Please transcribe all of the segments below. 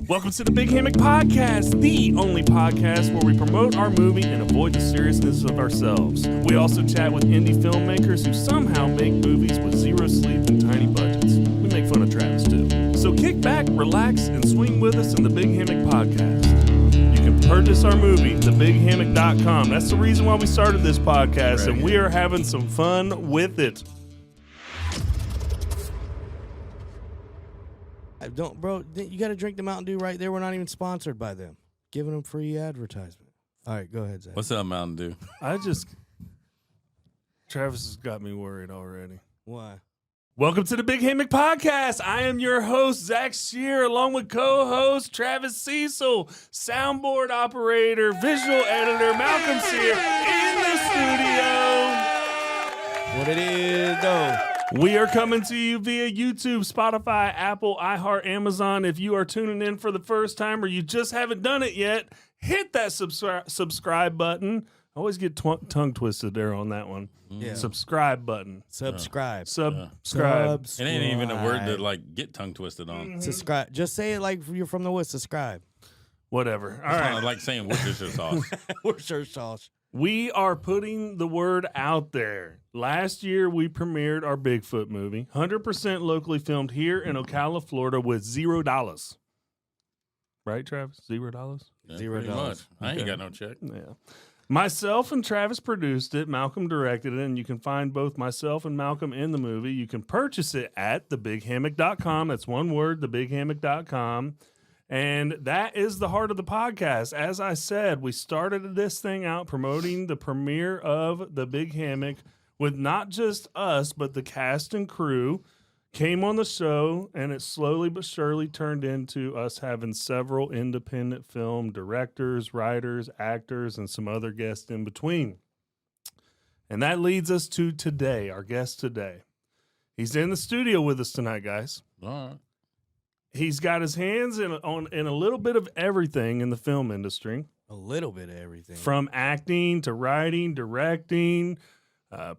Welcome to the Big Hammock Podcast, the only podcast where we promote our movie and avoid the seriousness of ourselves. We also chat with indie filmmakers who somehow make movies with zero sleep and tiny budgets. We make fun of Travis too. So kick back, relax, and swing with us in the Big Hammock Podcast. You can purchase our movie, thebighammock.com. That's the reason why we started this podcast, and we are having some fun with it. Don't, bro. You got to drink the Mountain Dew right there. We're not even sponsored by them. Giving them free advertisement. All right, go ahead, Zach. What's up, Mountain Dew? Travis has got me worried already. Why? Welcome to the Big Hammock Podcast. I am your host, Zach Shear, along with co-host Travis Cecil, soundboard operator, visual editor, Malcolm Sear in the studio. What it is, though? We are coming to you via YouTube, Spotify, Apple, iHeart, Amazon. If you are tuning in for the first time or you just haven't done it yet, hit that subscribe button. I always get tongue twisted there on that one. Yeah. Subscribe button. Subscribe. Subscribe. It ain't even a word to like get tongue twisted on. Subscribe. Just say it like you're from the West. Subscribe. Whatever. All It's right. kind of like saying Worcestershire sauce. Worcestershire sauce. We are putting the word out there. Last year, we premiered our Bigfoot movie, 100% locally filmed here in Ocala, Florida, with $0. Right, Travis? $0? Yeah, $0. pretty much. I ain't Okay. got no check. Yeah. Myself and Travis produced it. Malcolm directed it, and you can find both myself and Malcolm in the movie. You can purchase it at thebighammock.com. That's one word, thebighammock.com. And that is the heart of the podcast. As I said, we started this thing out promoting the premiere of The Big Hammock with not just us, but the cast and crew came on the show, and it slowly but surely turned into us having several independent film directors, writers, actors, and some other guests in between. And that leads us to today, our guest today. He's in the studio with us tonight, guys. All right. He's got his hands in a little bit of everything in the film industry, A little bit of everything. from acting to writing, directing,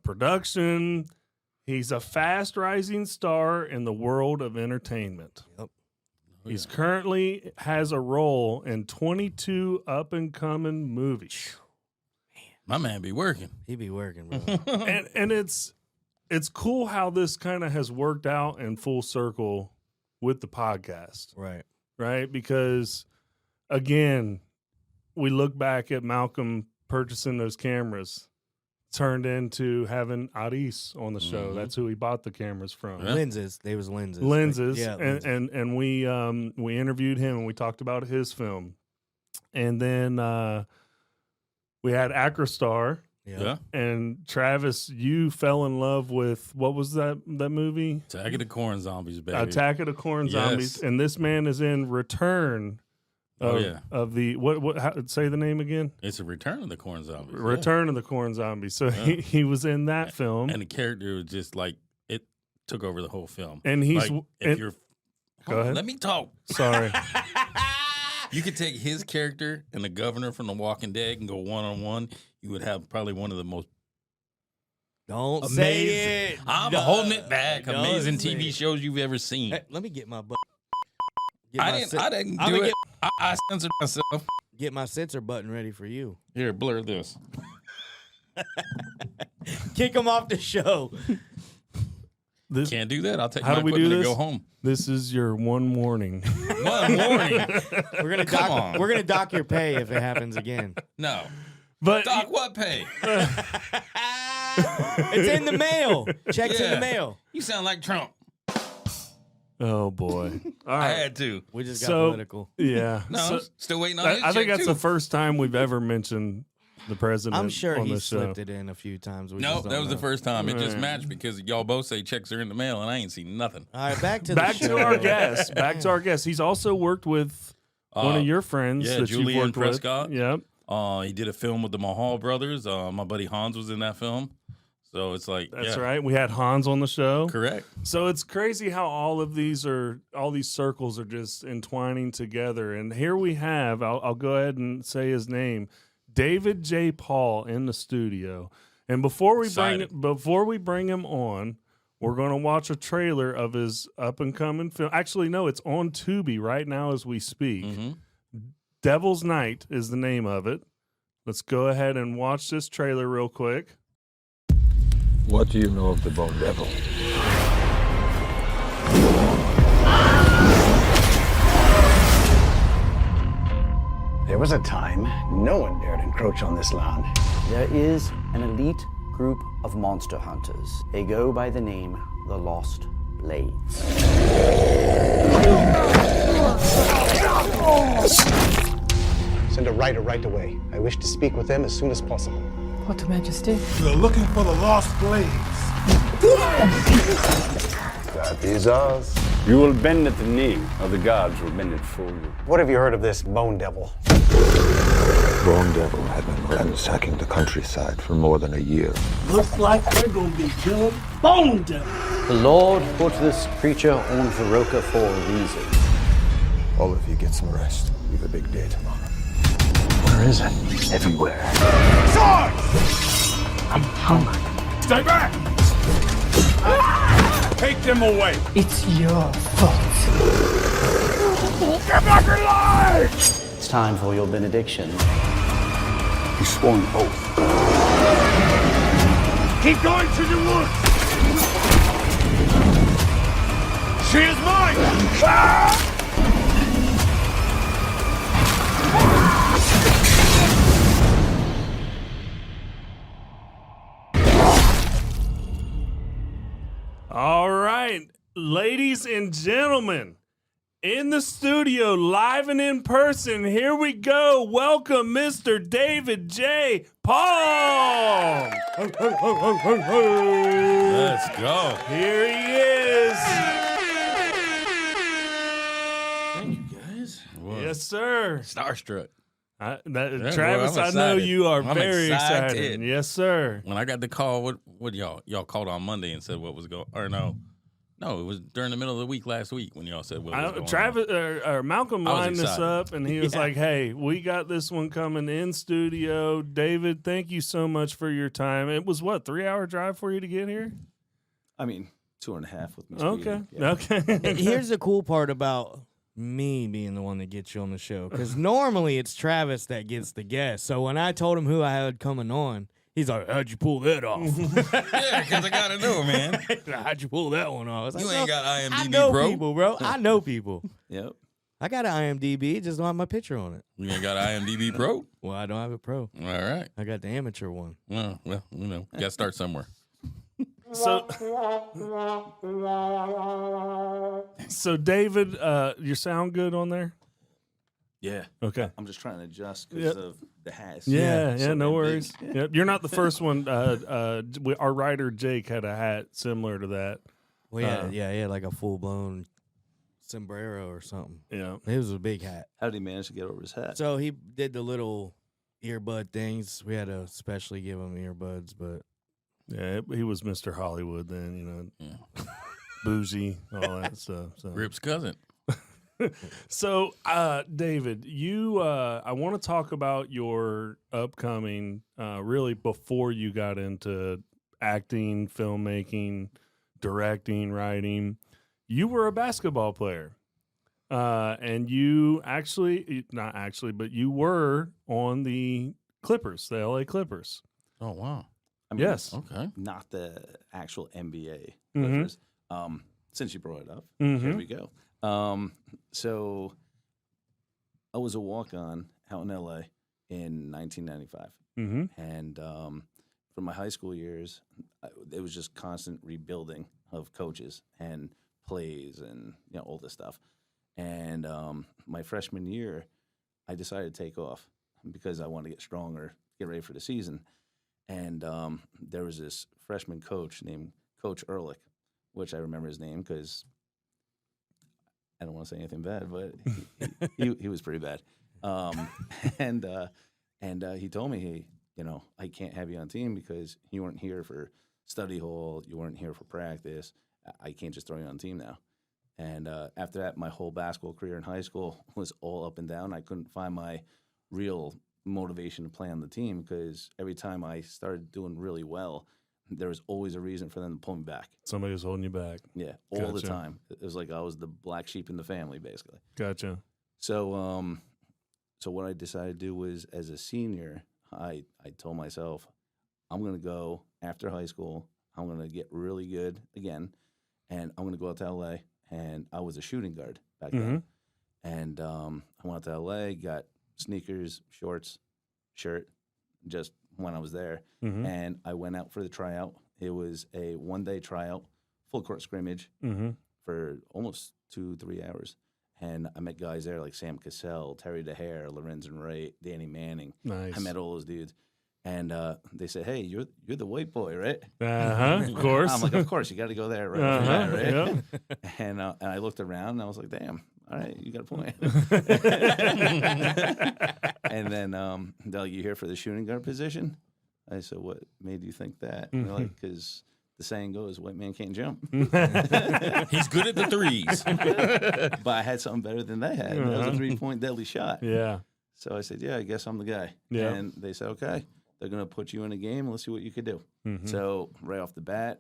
production. He's a fast rising star in the world of entertainment. Yep. He's currently has a role in 22 up and coming movies. My man be working. He be working, bro. and it's cool how this kind of has worked out in full circle with the podcast. Right? Because, again, we look back at Malcolm purchasing those cameras, turned into having Aris on the show. That's who he bought the cameras from. Yeah. Lenses. They was lenses. Lenses. Yeah, And we interviewed him and we talked about his film. And then we had Acrostar. Yeah. And Travis, you fell in love with, what was that movie? Attack of the Corn Zombies, baby. Attack of the Corn Zombies. And this man is in Return of the, say the name again? It's a Return of the Corn Zombies. Return of the Corn Zombies. So he was in that film. And the character was just like, it took over the whole film. And he's, like, go ahead. Let me talk. Sorry. You could take his character and the governor from The Walking Dead and go one-on-one. You would have probably one of the most Don't amazing. say it. I'm No. holding it back. Don't Amazing say TV it. shows you've ever seen. Hey, let me get my butt. I didn't do it. I censored myself. Get my censor button ready for you. Here, blur this. Kick him off the show. This, Can't do that. I'll take How my do we equipment do and this? go home. this is your one warning. One morning. We're gonna Come dock. on. We're gonna dock your pay if it happens again. No. But Doc, what pay? It's in the mail. Checks in Yeah. the mail. You sound like Trump. oh boy. All I right. had to. We just got So- political. Yeah. No, So- still waiting on his I think check, that's too. the first time we've ever mentioned the president. I'm sure on he this show. slipped it in a few times. We No, just that don't was the know. first time. It just Right. matched because y'all both say checks are in the mail, and I ain't seen nothing. All right, back to Back the show. to our guest. Back to our guest. He's also worked with one of your friends yeah, that you've Julian worked Prescott. with. Yep. He did a film with the Mahal brothers. My buddy Hans was in that film. So it's like, That's yeah, right. We had Hans on the show. correct. So it's crazy how all these circles are just entwining together. And here we have, I'll go ahead and say his name, David J. Paul in the studio. And before we bring him on, We're going to watch a trailer of his up-and-coming film. Actually, no, it's on Tubi right now as we speak. Mm-hmm. Devil's Night is the name of it. Let's go ahead and watch this trailer real quick. What do you know of the Bone Devil? There was a time no one dared encroach on this land. There is an elite group of monster hunters. They go by the name the Lost Blades. Send a rider right away. I wish to speak with them as soon as possible. What Majesty? We're looking for the Lost Blades. That is us. You will bend at the knee, or the gods will bend it for you. What have you heard of this Bone Devil? Bone Devil had been ransacking the countryside for more than a year. Looks like we're gonna be killing Bone Devil. The Lord put this creature on Varoka for a reason. All of you get some rest. We have a big day tomorrow. Where is it? Everywhere. I'm Hammock. Stay back! Take them away. It's your fault. Get back alive! It's time for your benediction. He swore an oath. Keep going to the woods. She is mine! All right, ladies and gentlemen, in the studio, live and in person, here we go. Welcome, Mr. David J. Palm. Let's go. Here he is. Thank you, guys. Whoa. Yes, sir. Starstruck. Travis, bro, I I'm know excited. you are I'm very excited. excited. Yes, sir. When I got the call, what y'all called on Monday and said what was going, or no, it was during the middle of the week last week when y'all said what was going Travis or Malcolm I was lined this excited. up, and he was like, "Hey, we got this one coming in studio." David, thank you so much for your time. It was what 3-hour drive for you to get here? I mean, 2.5 with me. Okay, Yeah. okay. Here's the cool part about me being the one that gets you on the show, because normally it's Travis that gets the guest. So when I told him who I had coming on, he's like, "How'd you pull that off?" Yeah, because I gotta know, man. How'd you pull that one off? I was You like, ain't "No, got I IMDb, know bro. people, bro. I know people. Yep. I got an IMDb, just don't have my picture on it. You ain't got IMDb Pro. Well, I don't have a pro. All right. I got the amateur one. Well, got to start somewhere. So David, your sound good on there? Yeah. Okay. I'm just trying to adjust because Yep. of the hats. Yeah, So no big. worries. Yeah. Yep. You're not the first one. Our writer Jake had a hat similar to that. Well, yeah, he had like a full blown sombrero or something. Yeah. It was a big hat. How did he manage to get over his hat? So he did the little earbud things. We had to specially give him earbuds, but Yeah, he was Mr. Hollywood then, Yeah. bougie, all that stuff. So. Rip's cousin. So, David, I want to talk about your upcoming, really before you got into acting, filmmaking, directing, writing. You were a basketball player. And you not actually, but you were on the Clippers, the LA Clippers. Oh, wow. I mean, Yes. Okay. Not the actual NBA. Mhm. Clippers. Since you brought it up, Mhm. here we go. So I was a walk-on out in LA in 1995. Mm-hmm. And from my high school years, it was just constant rebuilding of coaches and plays and all this stuff. And my freshman year, I decided to take off because I wanted to get stronger, get ready for the season. And there was this freshman coach named Coach Ehrlich, which I remember his name because I don't want to say anything bad, but he was pretty bad. And he told me, hey, I can't have you on team because you weren't here for study hall, you weren't here for practice. I can't just throw you on team now. And after that, my whole basketball career in high school was all up and down. I couldn't find my real motivation to play on the team because every time I started doing really well, there was always a reason for them to pull me back. Somebody was holding you back. Yeah, all the Gotcha. time. It was like I was the black sheep in the family, basically. Gotcha. So, so what I decided to do was, as a senior, I told myself, I'm going to go after high school. I'm going to get really good again, and I'm going to go out to L.A. And I was a shooting guard back then. And I went out to L.A., got sneakers, shorts, shirt, just when I was there. And I went out for the tryout. It was a one-day tryout, full court scrimmage for almost 2-3 hours. And I met guys there like Sam Cassell, Terry DeHare, Lorenzen Wright, Danny Manning. Nice. I met all those dudes. And they said, hey, you're the white boy, right? Of course. I'm like, of course, you got to go there right off the bat, right? Yep. And I looked around and I was like, damn, all right, you got a point. And then they're like, you here for the shooting guard position? I said, what made you think that? And they're like, because the saying goes, white man can't jump. He's good at the threes. But I had something better than they had. That was a 3-point deadly shot. Yeah. So I said, yeah, I guess I'm the guy. Yeah. And they said, okay, they're going to put you in a game. Let's see what you could do. So right off the bat,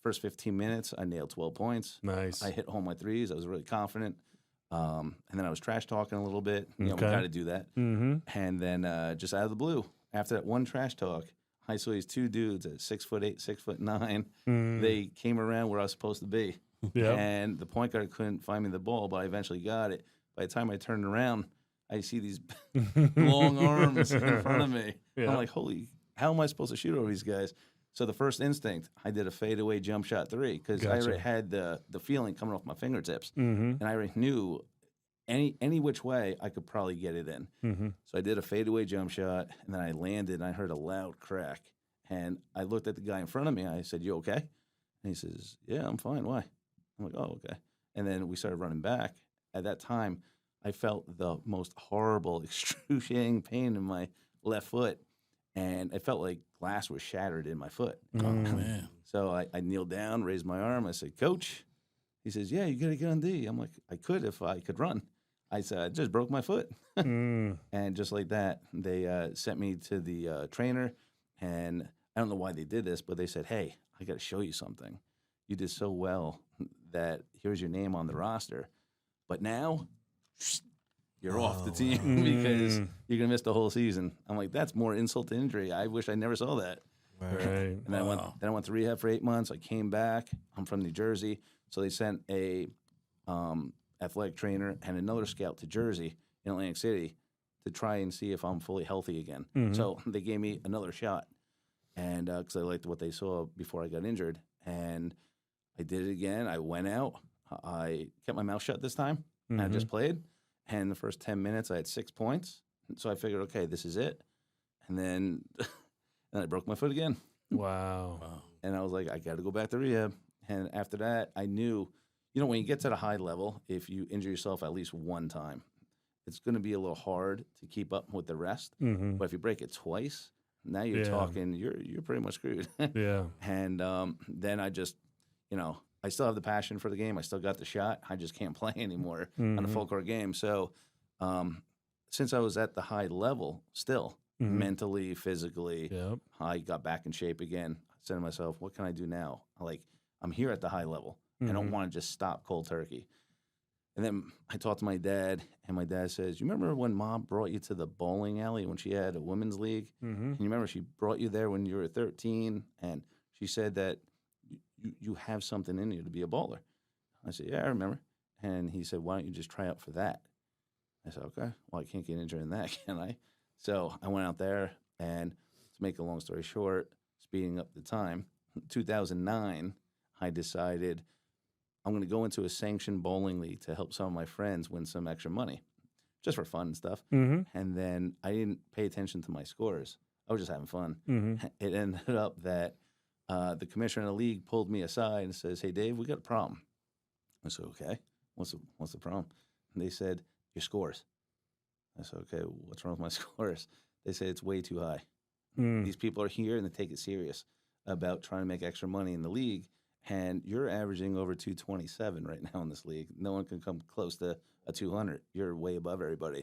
first 15 minutes, I nailed 12 points. Nice. I hit home my threes. I was really confident. And then I was trash talking a little bit. You know, Okay. we got to do that. And then just out of the blue, after that one trash talk, I saw these two dudes at 6'8", 6'9". They came around where I was supposed to be. Yep. And the point guard couldn't find me the ball, but I eventually got it. By the time I turned around, I see these long arms in front of me. Yeah. I'm like, holy, how am I supposed to shoot over these guys? So the first instinct, I did a fadeaway jump shot 3 because I already had the feeling coming off my fingertips. And I already knew any which way I could probably get it in. So I did a fadeaway jump shot, and then I landed, and I heard a loud crack. And I looked at the guy in front of me. I said, you okay? And he says, yeah, I'm fine. Why? I'm like, oh, okay. And then we started running back. At that time, I felt the most horrible excruciating pain in my left foot, and I felt like glass was shattered in my foot. Oh, man. So I kneeled down, raised my arm. I said, Coach. He says, yeah, you got to get on D. I'm like, I could if I could run. I said, I just broke my foot. And just like that, they sent me to the trainer, and I don't know why they did this, but they said, hey, I got to show you something. You did so well that here's your name on the roster. But now you're off the team because you're going to miss the whole season. I'm like, that's more insult to injury. I wish I never saw that. Right. And then I went to rehab for 8 months. I came back. I'm from New Jersey. So they sent a athletic trainer and another scout to Jersey in Atlantic City to try and see if I'm fully healthy again. So they gave me another shot, and because I liked what they saw before I got injured. And I did it again. I went out. I kept my mouth shut this time. And I just played. And the first 10 minutes, I had 6 points. So I figured, okay, this is it. And then I broke my foot again. Wow. And I was like, I got to go back to rehab. And after that, I knew, when you get to the high level, if you injure yourself at least one time, it's going to be a little hard to keep up with the rest. But if you break it twice, now you're talking, you're pretty much screwed. Yeah. And then I just, I still have the passion for the game. I still got the shot. I just can't play anymore on a full court game. So since I was at the high level still, mentally, physically, I got back in shape again. I said to myself, what can I do now? I'm here at the high level. I don't want to just stop cold turkey. And then I talked to my dad, and my dad says, you remember when Mom brought you to the bowling alley when she had a women's league? And you remember she brought you there when you were 13, and she said that you have something in you to be a bowler. I said, yeah, I remember. And he said, why don't you just try out for that? I said, okay. Well, I can't get injured in that, can I? So I went out there, and to make a long story short, speeding up the time, 2009, I decided I'm going to go into a sanctioned bowling league to help some of my friends win some extra money, just for fun and stuff. And then I didn't pay attention to my scores. I was just having fun. It ended up that the commissioner of the league pulled me aside and says, hey, Dave, we got a problem. I said, okay, what's the problem? And they said, your scores. I said, okay, what's wrong with my scores? They said, it's way too high. These people are here and they take it serious about trying to make extra money in the league. And you're averaging over 227 right now in this league. No one can come close to a 200. You're way above everybody.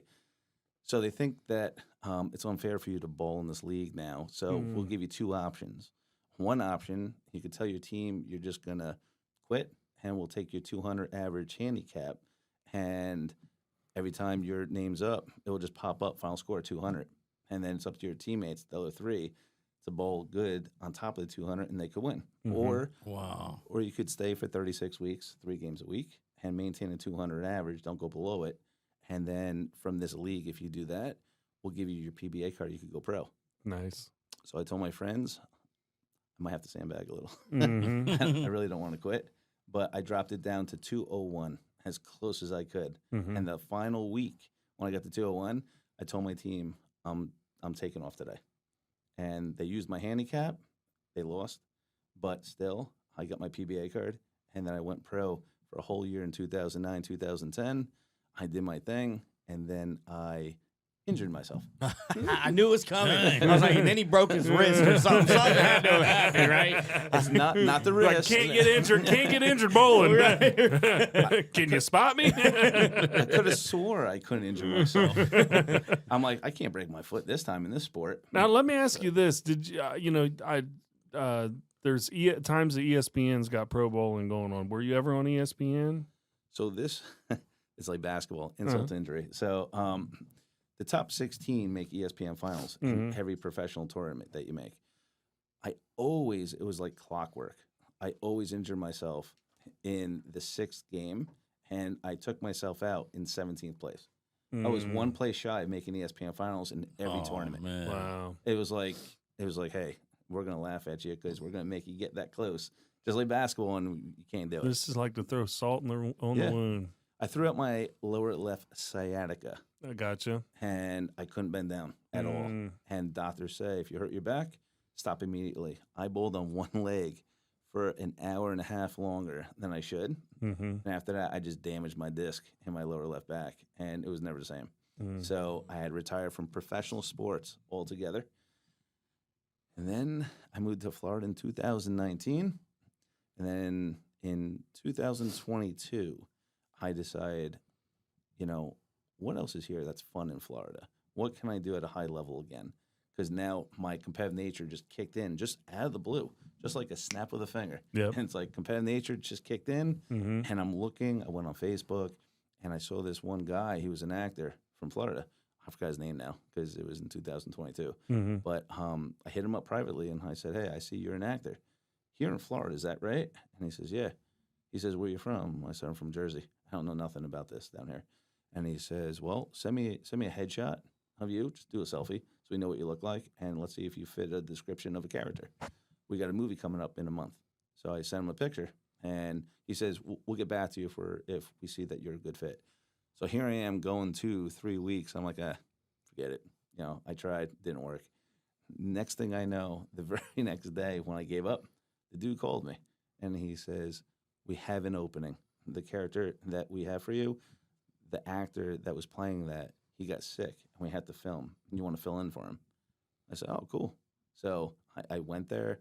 So they think that it's unfair for you to bowl in this league now. So we'll give you two options. one option, you could tell your team you're just going to quit and we'll take your 200 average handicap. And every time your name's up, it will just pop up final score 200. And then it's up to your teammates, the other three, to bowl good on top of the 200 and they could win. Or you could stay for 36 weeks, 3 games a week, and maintain a 200 average. Don't go below it. And then from this league, if you do that, we'll give you your PBA card. You could go pro. Nice. So I told my friends, I might have to sandbag a little. Mm-hmm. I really don't want to quit. But I dropped it down to 201 as close as I could. Mm-hmm. And the final week, when I got to 201, I told my team, I'm taking off today. And they used my handicap. They lost. But still, I got my PBA card. And then I went pro for a whole year in 2009, 2010. I did my thing. And then I injured myself. I knew it was coming. I was like, and then he broke his wrist or something. Something had to have happened, right? It's not the wrist. Can't get injured bowling. Can you spot me? I could have swore I couldn't injure myself. I'm like, I can't break my foot this time in this sport. Now let me ask you this: did you, there's times that ESPN's got pro bowling going on. Were you ever on ESPN? So this is like basketball, insult to injury. So the top 16 make ESPN finals in every professional tournament that you make. It was like clockwork. I always injured myself in the 6th game, and I took myself out in 17th place. I was one place shy of making ESPN finals in every tournament. Man. Wow. It was like, hey, we're going to laugh at you because we're going to make you get that close. Just like basketball, and you can't do it. This is like to throw salt on the wound. I threw out my lower left sciatica. I gotcha. And I couldn't bend down at all. And doctors say, if you hurt your back, stop immediately. I bowled on one leg for an hour and a half longer than I should. And after that, I just damaged my disc in my lower left back, and it was never the same. So I had retired from professional sports altogether. And then I moved to Florida in 2019. And then in 2022, I decided, what else is here that's fun in Florida? What can I do at a high level again? Because now my competitive nature just kicked in, just out of the blue, just like a snap of the finger. Yep. And it's like competitive nature just kicked in, and I'm looking. I went on Facebook, and I saw this one guy. He was an actor from Florida. I forgot his name now because it was in 2022. But I hit him up privately, and I said, hey, I see you're an actor. Here in Florida, is that right? And he says, yeah. He says, where are you from? I said, I'm from Jersey. I don't know nothing about this down here. And he says, well, send me a headshot of you. Just do a selfie so we know what you look like, and let's see if you fit a description of a character. We got a movie coming up in a month. So I sent him a picture, and he says, we'll get back to you if we see that you're a good fit. So here I am going 2-3 weeks. I'm like, forget it. I tried, didn't work. Next thing I know, the very next day when I gave up, the dude called me, and he says, we have an opening. The character that we have for you, the actor that was playing that, he got sick, and we had to film. You want to fill in for him? I said, oh, cool. So I went there,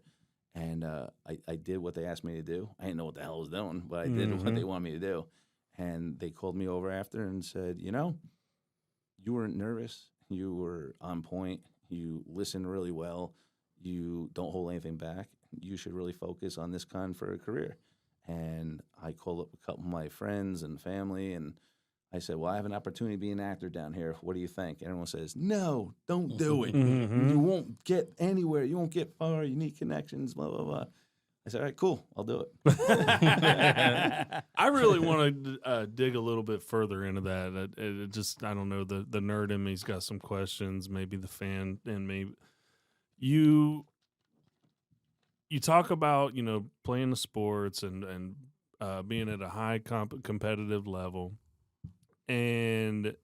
and I did what they asked me to do. I didn't know what the hell I was doing, but I did what they wanted me to do. And they called me over after and said, you weren't nervous. You were on point. You listened really well. You don't hold anything back. You should really focus on this for a career. And I called up a couple of my friends and family, and I said, well, I have an opportunity to be an actor down here. What do you think? And everyone says, no, don't do it. You won't get anywhere. You won't get far. You need connections, blah, blah, blah. I said, all right, cool. I'll do it. I really want to dig a little bit further into that. I don't know, the nerd in me's got some questions, maybe the fan in me. You talk about, playing the sports and being at a high competitive level. And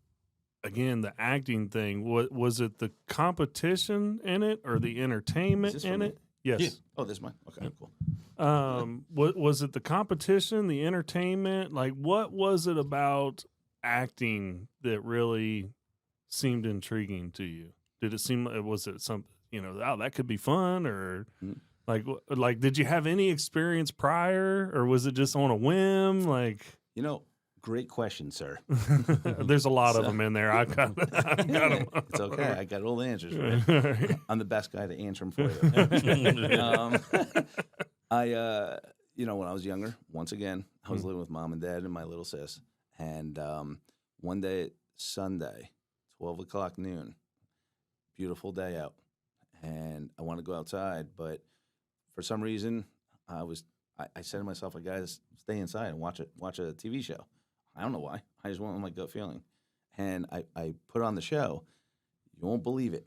again, the acting thing, was it the competition in it or the entertainment in it? Yes. Yeah. Oh, this is mine. Okay, cool. Was it the competition, the entertainment? Like, what was it about acting that really seemed intriguing to you? Did it seem, was it something, that could be fun, or like, did you have any experience prior, or was it just on a whim? Like, Great question, sir. There's a lot of them in there. I've got them. It's okay. I got all the answers for you. I'm the best guy to answer them for you. When I was younger, once again, I was living with mom and dad and my little sis. And one day, Sunday, 12 o'clock noon, beautiful day out. And I want to go outside, but for some reason, I said to myself, I got to stay inside and watch a TV show. I don't know why. I just went with my gut feeling. And I put on the show. You won't believe it.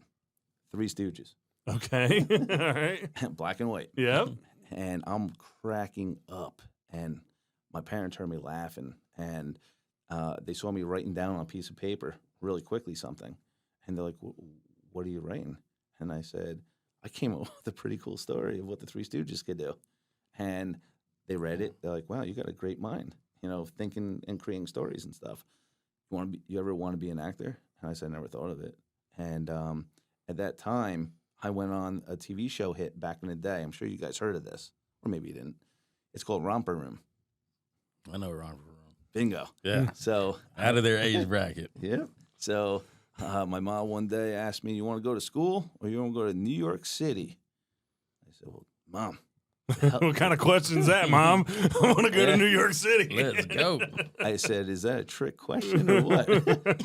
Three Stooges. Okay. All right. Black and white. Yep. And I'm cracking up. And my parents heard me laughing. And they saw me writing down on a piece of paper really quickly something. And they're like, what are you writing? And I said, I came up with a pretty cool story of what the Three Stooges could do. And they read it. They're like, wow, you got a great mind, thinking and creating stories and stuff. You ever want to be an actor? And I said, I never thought of it. And at that time, I went on a TV show hit back in the day. I'm sure you guys heard of this, or maybe you didn't. It's called Romper Room. I know Romper Room. Bingo. Yeah. So out of their age bracket. Yeah. So my mom one day asked me, you want to go to school or you want to go to New York City? I said, well, Mom. What kind of question is that, Mom? I want to go to New York City. Let's go. I said, is that a trick question or what?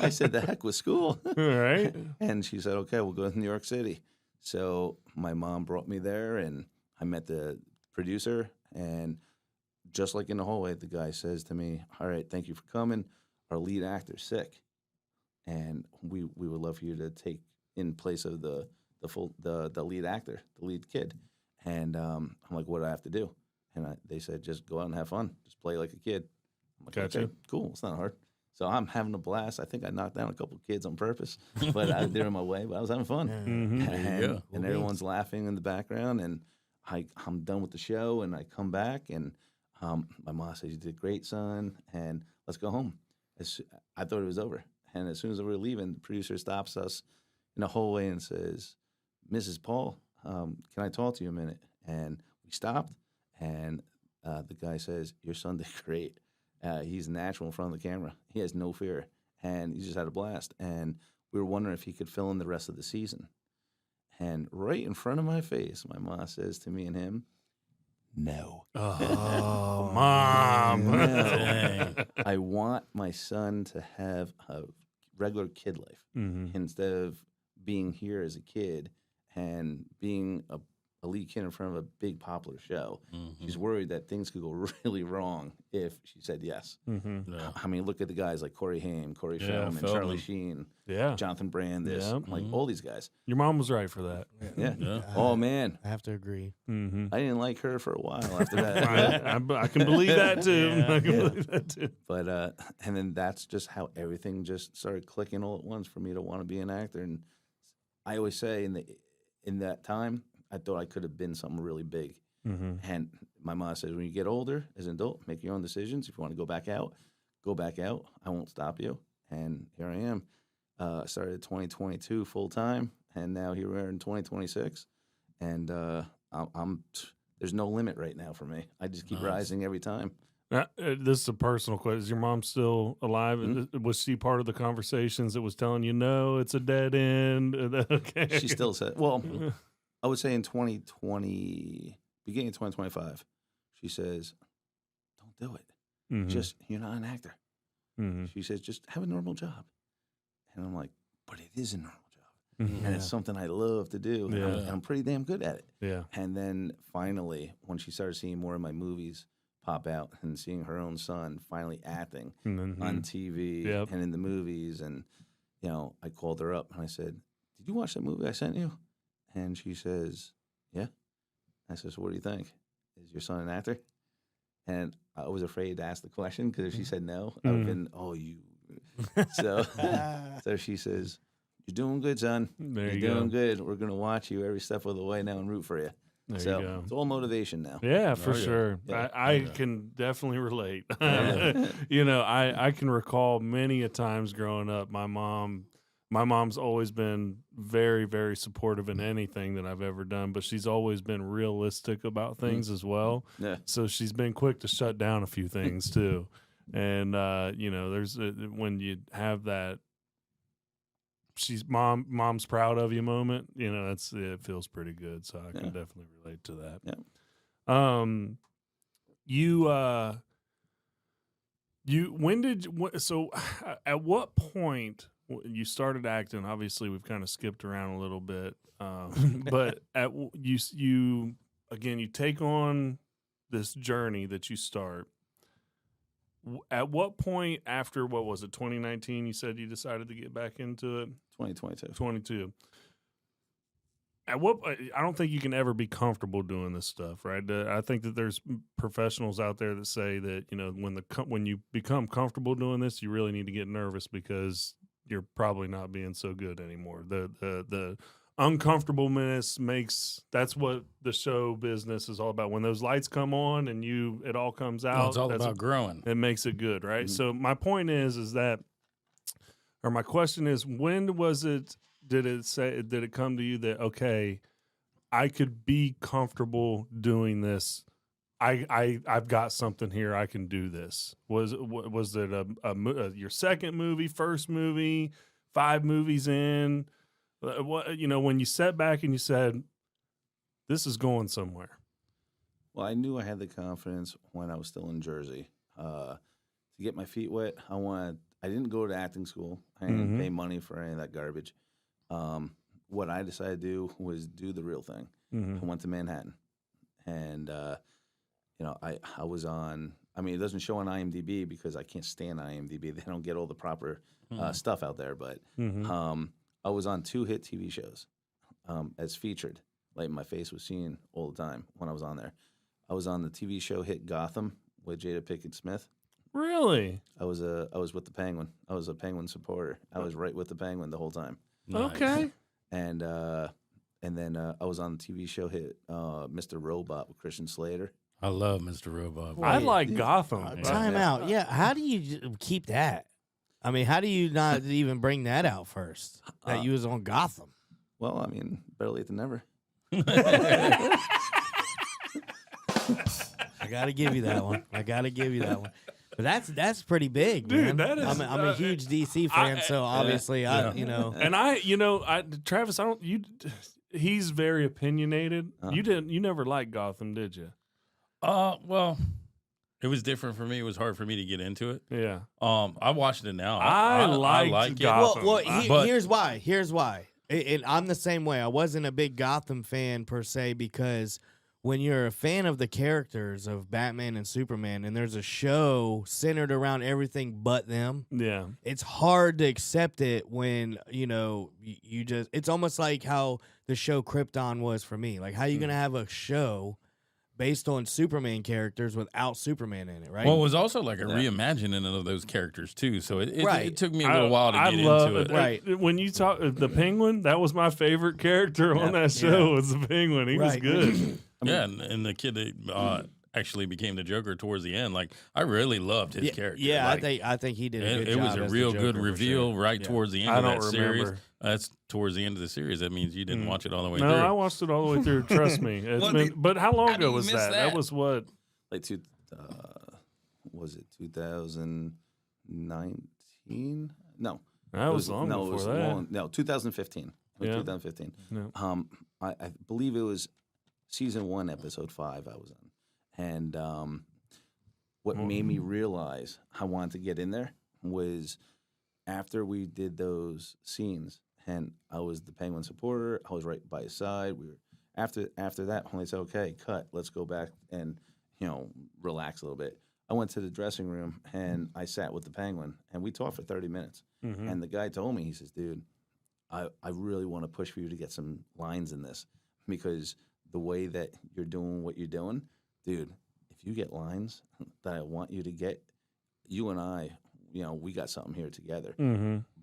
I said, the heck with school. All right. And she said, okay, we'll go to New York City. So my mom brought me there, and I met the producer. And just like in the hallway, the guy says to me, all right, thank you for coming. Our lead actor's sick, and we would love for you to take in place of the lead actor, the lead kid. And I'm like, what do I have to do? And they said, just go out and have fun. Just play like a kid. I'm like, Gotcha. okay, cool. It's not hard. So I'm having a blast. I think I knocked down a couple of kids on purpose, but they're in my way. But I was having fun. Mm-hmm. And everyone's laughing in the background. And I'm done with the show, and I come back, and my mom says, you did great, son, and let's go home. I thought it was over. And as soon as we were leaving, the producer stops us in the hallway and says, Mrs. Paul, can I talk to you a minute? And we stopped, and the guy says, your son did great. He's natural in front of the camera. He has no fear, and he just had a blast. And we were wondering if he could fill in the rest of the season. And right in front of my face, my mom says to me and him, no. Oh, Mom. No. I want my son to have a regular kid life instead of being here as a kid and being a lead kid in front of a big popular show. She's worried that things could go really wrong if she said yes. Yeah. I mean, look at the guys like Corey Haim, Corey Feldman, Charlie Sheen, Jonathan Brandis, like all these guys. Your mom was right for that. Yeah. Oh, man. I have to agree. Mm-hmm. I didn't like her for a while after that. I can believe that, too. I can believe that, too. But, and then that's just how everything just started clicking all at once for me to want to be an actor. And I always say in that time, I thought I could have been something really big. And my mom says, when you get older as an adult, make your own decisions. If you want to go back out, go back out. I won't stop you. And here I am. I started 2022 full time, and now here we are in 2026. And there's no limit right now for me. I just keep rising every time. This is a personal question. Is your mom still alive? Was she part of the conversations that was telling you, no, it's a dead end? Okay. She still said, well, I would say in 2020, beginning of 2025, she says, don't do it. Just, you're not an actor. She says, just have a normal job. And I'm like, but it is a normal job. And it's something I love to do. And I'm pretty damn good at it. Yeah. And then finally, when she started seeing more of my movies pop out and seeing her own son finally acting on TV and in the movies, and, I called her up and I said, did you watch that movie I sent you? And she says, yeah. I said, so what do you think? Is your son an actor? And I was afraid to ask the question because if she said no, I would have been, oh, you. So she says, you're doing good, son. There you're doing good. We're going to watch you every step of the way now and root for you. There so you go. It's all motivation now. Yeah, for sure. Yeah. I can definitely relate. I can recall many a times growing up, my mom's always been very, very supportive in anything that I've ever done, but she's always been realistic about things as well. Yeah. So she's been quick to shut down a few things too. And you know, there's when you have that mom's proud of you moment, you know, it feels pretty good. So I can definitely relate to that. Yeah. So at what point you started acting? Obviously we've kind of skipped around a little bit, but you take on this journey that you start. At what point after, what was it, 2019, you said you decided to get back into it? 2022. At what, I don't think you can ever be comfortable doing this stuff, right? I think that there's professionals out there that say that, you know, when you become comfortable doing this, you really need to get nervous because you're probably not being so good anymore. The uncomfortableness that's what the show business is all about. When those lights come on and it all comes out, it's all about growing. It makes it good, right? Mm-hmm. So my point is that, or my question is, when was it? Did it come to you that, okay, I could be comfortable doing this? I've got something here. I can do this. Was it your second movie, first movie, 5 movies in? What, you know, when you sat back and you said, this is going somewhere? Well, I knew I had the confidence when I was still in Jersey to get my feet wet. I didn't go to acting school. I didn't pay money for any of that garbage. What I decided to do was do the real thing. I went to Manhattan, and you know, I was on. I mean, it doesn't show on IMDb because I can't stand IMDb. They don't get all the proper stuff out there. But I was on 2 hit TV shows as featured. Like, my face was seen all the time when I was on there. I was on the TV show hit Gotham with Jada Pinkett Smith. Really? I was with the Penguin. I was a Penguin supporter. I was right with the Penguin the whole time. Nice. Okay. And then I was on the TV show hit Mr. Robot with Christian Slater. I love Mr. Robot. I like Gotham. Time out. Yeah. How do you keep that? I mean, how do you not even bring that out first? That you was on Gotham. Well, I mean, better late than never. I got to give you that one. But that's pretty big, Dude, man. that is- I'm a huge DC fan, so obviously you know. And Travis, he's very opinionated. You never liked Gotham, did you? Well, it was different for me. It was hard for me to get into it. Yeah. I watched it now. I like liked it. Gotham. Here's why. I'm the same way. I wasn't a big Gotham fan per se because when you're a fan of the characters of Batman and Superman and there's a show centered around everything but them, Yeah. it's hard to accept it when, you know, you just, it's almost like how the show Krypton was for me. Like, how you going to have a show based on Superman characters without Superman in it, right? Well, it was also like a reimagining of those characters too. So it Right. took me a little while to get into it. Right. When you talk the Penguin, that was my favorite character on that show. Was the Penguin? He was Right. good. Yeah, and the kid that actually became the Joker towards the end, like, I really loved his character. Yeah, Like, I think he did a good it job. was a as the real Joker good for reveal sure. right Yeah. towards the end I of don't that series. remember. That's towards the end of the series. That means you didn't watch it all the way No, through. I watched it all the way through. Trust me. But how long ago was that? That was what? Like was it 2019? No, That was long no, before it was that. no, 2015. It was Yeah. 2015. Yeah. I believe it was season 1, episode 5. I was on, and what made me realize I wanted to get in there was after we did those scenes, and I was the Penguin supporter. I was right by his side. We were after that when they said, "Okay, cut, let's go back and relax a little bit." I went to the dressing room and I sat with the Penguin and we talked for 30 minutes. And the guy told me, he says, "Dude, I really want to push for you to get some lines in this because the way that you're doing what you're doing, dude, if you get lines that I want you to get, you and I, we got something here together."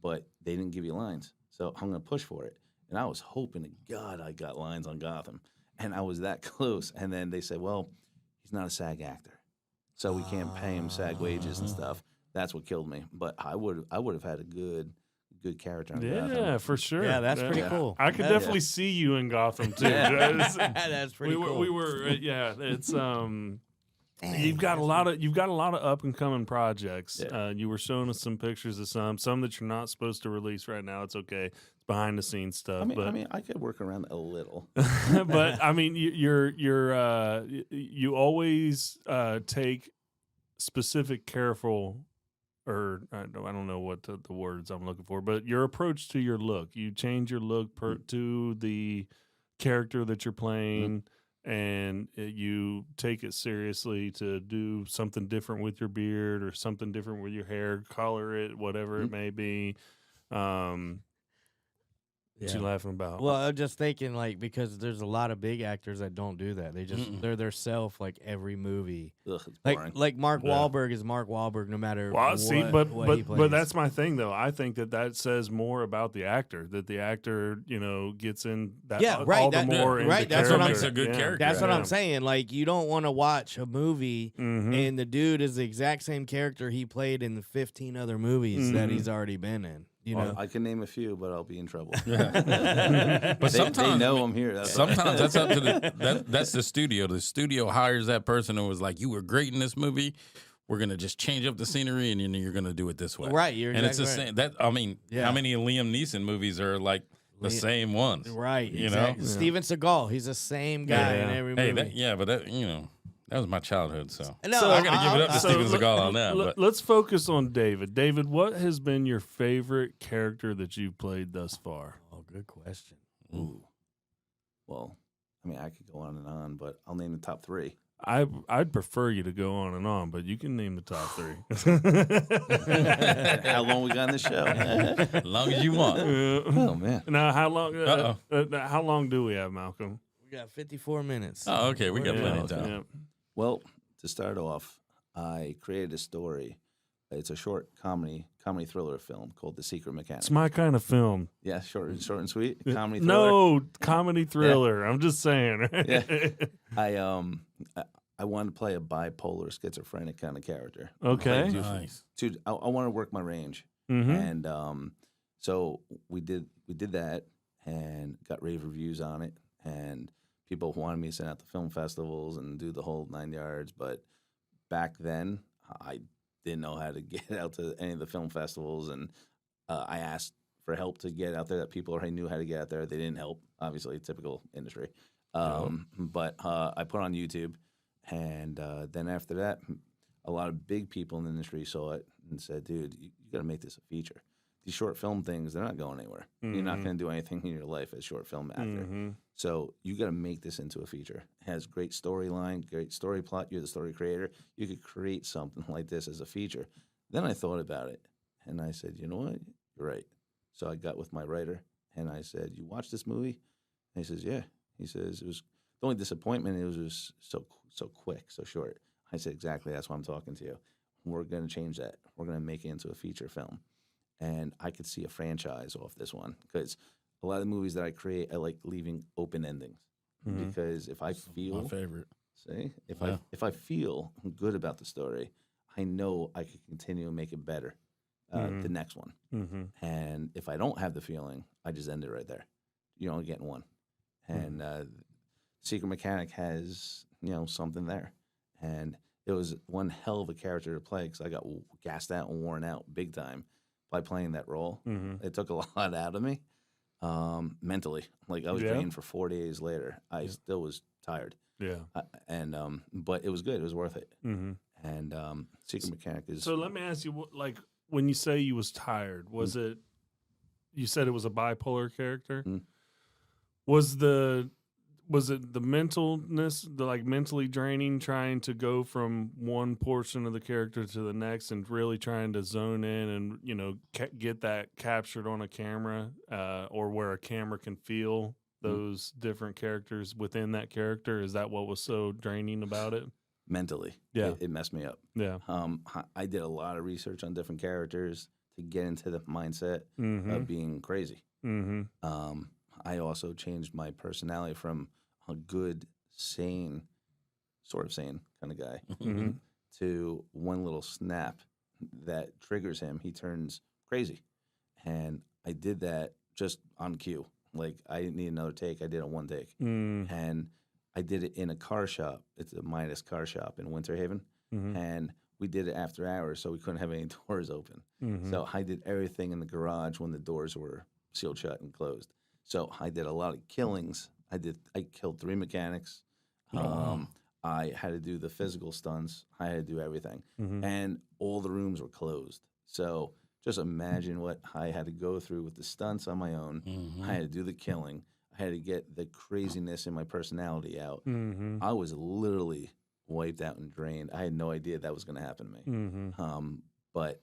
But they didn't give you lines. So I'm going to push for it. And I was hoping to God I got lines on Gotham. And I was that close. And then they said, "Well, he's not a SAG actor, so we can't pay him SAG wages and stuff." That's what killed me. But I would have had a good character on Gotham. Yeah, for sure. Yeah, that's pretty cool. I could definitely see you in Gotham too. That's pretty cool. We were, yeah. It's You've got a lot of up and coming projects. Yeah. You were showing us some pictures of some that you're not supposed to release right now. It's okay. It's behind the scenes stuff. I mean, I could work around a little. But I mean, you always take specific, careful, or I don't know what the words I'm looking for, but your approach to your look. You change your look to the character that you're playing. And you take it seriously to do something different with your beard or something different with your hair, color it, whatever it may be. What you laughing about? Well, I'm just thinking, like, because there's a lot of big actors that don't do that. They just they're their self like every movie. Ugh, it's boring. Like Mark Wahlberg is Mark Wahlberg no matter what he plays. but that's my thing though. I think that says more about the actor, that the actor gets in that all the more into right. That's what I'm makes a good character. That's what I'm saying. Like, you don't want to watch a movie and the dude is the exact same character he played in the 15 other movies that he's already been in. You know, I can name a few, but I'll be in trouble. But sometimes they know I'm here. Sometimes that's up to that's the studio. The studio hires that person who was like, "You were great in this movie. We're gonna just change up the scenery, and you're gonna do it this way." Right. You're and exactly it's the right. same. That how many Liam Neeson movies are like the same ones? Right. You exactly. know, Steven Seagal. He's the same guy in every movie. But that was my childhood. So No, I gotta give it up to Steven Seagal on that. But Let's focus on David. David, what has been your favorite character that you've played thus far? Oh, good question. Ooh. Well, I mean, I could go on and on, but I'll name the top three. I'd prefer you to go on and on, but you can name the top three. How long we got in the show? as long as you want. Oh man. Now, how long? How long do we have, Malcolm? We got 54 minutes. Oh, okay, we got plenty of Yeah. time. Well, to start off, I created a story. It's a short comedy thriller film called The Secret Mechanic. It's my kind of film. Yeah, short and sweet. Comedy thriller. No, comedy thriller. I'm just saying. Yeah. I wanted to play a bipolar schizophrenic kind of character. Okay. Nice. I want to work my range. Mm-hmm. And so we did that and got rave reviews on it, and people wanted me to send out to film festivals and do the whole 9 yards. But back then, I didn't know how to get out to any of the film festivals, and I asked for help to get out there. That people already knew how to get out there. They didn't help, obviously, typical industry. But I put on YouTube, and then after that, a lot of big people in the industry saw it and said, "Dude, you got to make this a feature." These short film things, they're not going anywhere. Mm-hmm. You're not going to do anything in your life as a short film actor. Mm-hmm. So you got to make this into a feature. It has great storyline, great story plot. You're the story creator. You could create something like this as a feature. Then I thought about it, and I said, you know what? You're right. So I got with my writer, and I said, you watch this movie? And he says, yeah. He says, it was the only disappointment. It was just so quick, so short. I said, exactly. That's why I'm talking to you. We're going to change that. We're going to make it into a feature film. And I could see a franchise off this one because a lot of the movies that I create, I like leaving open endings because if I feel My favorite. if I feel good about the story, I know I can continue and make it better the next one. Mm-hmm. And if I don't have the feeling, I just end it right there. You're only getting one. And Secret Mechanic has something there, and it was one hell of a character to play because I got gassed out and worn out big time by playing that role. Mm-hmm. It took a lot out of me mentally. Like I was drained for 4 days later. I still was tired. Yeah. But it was good. It was worth it. Mm-hmm. And Secret Mechanic is. So let me ask you, like, when you say you was tired, was it? You said it was a bipolar character. Mm. Was it the mentalness, the like mentally draining, trying to go from one portion of the character to the next, and really trying to zone in and get that captured on a camera, or where a camera can feel those different characters within that character? Is that what was so draining about it? Mentally, Yeah. it messed me up. Yeah. I did a lot of research on different characters to get into the mindset Mm-hmm. of being crazy. Mm-hmm. I also changed my personality from a good, sane kind of guy Mm-hmm. to one little snap that triggers him. He turns crazy. And I did that just on cue. Like, I didn't need another take. I did it one take. Mm. And I did it in a car shop. It's a Midas car shop in Winter Haven, and we did it after hours, so we couldn't have any doors open. So I did everything in the garage when the doors were sealed shut and closed. So I did a lot of killings. I killed 3 mechanics. I had to do the physical stunts. I had to do everything, and all the rooms were closed. So just imagine what I had to go through with the stunts on my own. I had to do the killing. I had to get the craziness in my personality out. I was literally wiped out and drained. I had no idea that was going to happen to me. But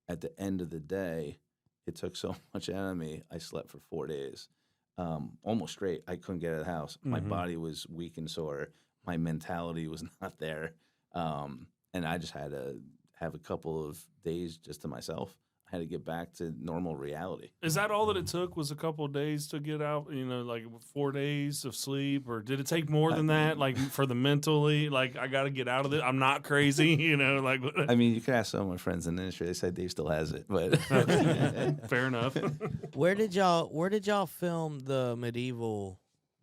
at the end of the day, it took so much out of me. I slept for 4 days, almost straight. I couldn't get out of the house. My body was weak and sore. My mentality was not there. And I just had to have a couple of days just to myself. I had to get back to normal reality. Is that all that it took? Was a couple of days to get out? You know, like 4 days of sleep, or did it take more than that? Like for the mentally, like I got to get out of it. I'm not crazy, you know. Like I mean, you can ask some of my friends in the industry. They say Dave still has it, but fair enough. Where did y'all film the medieval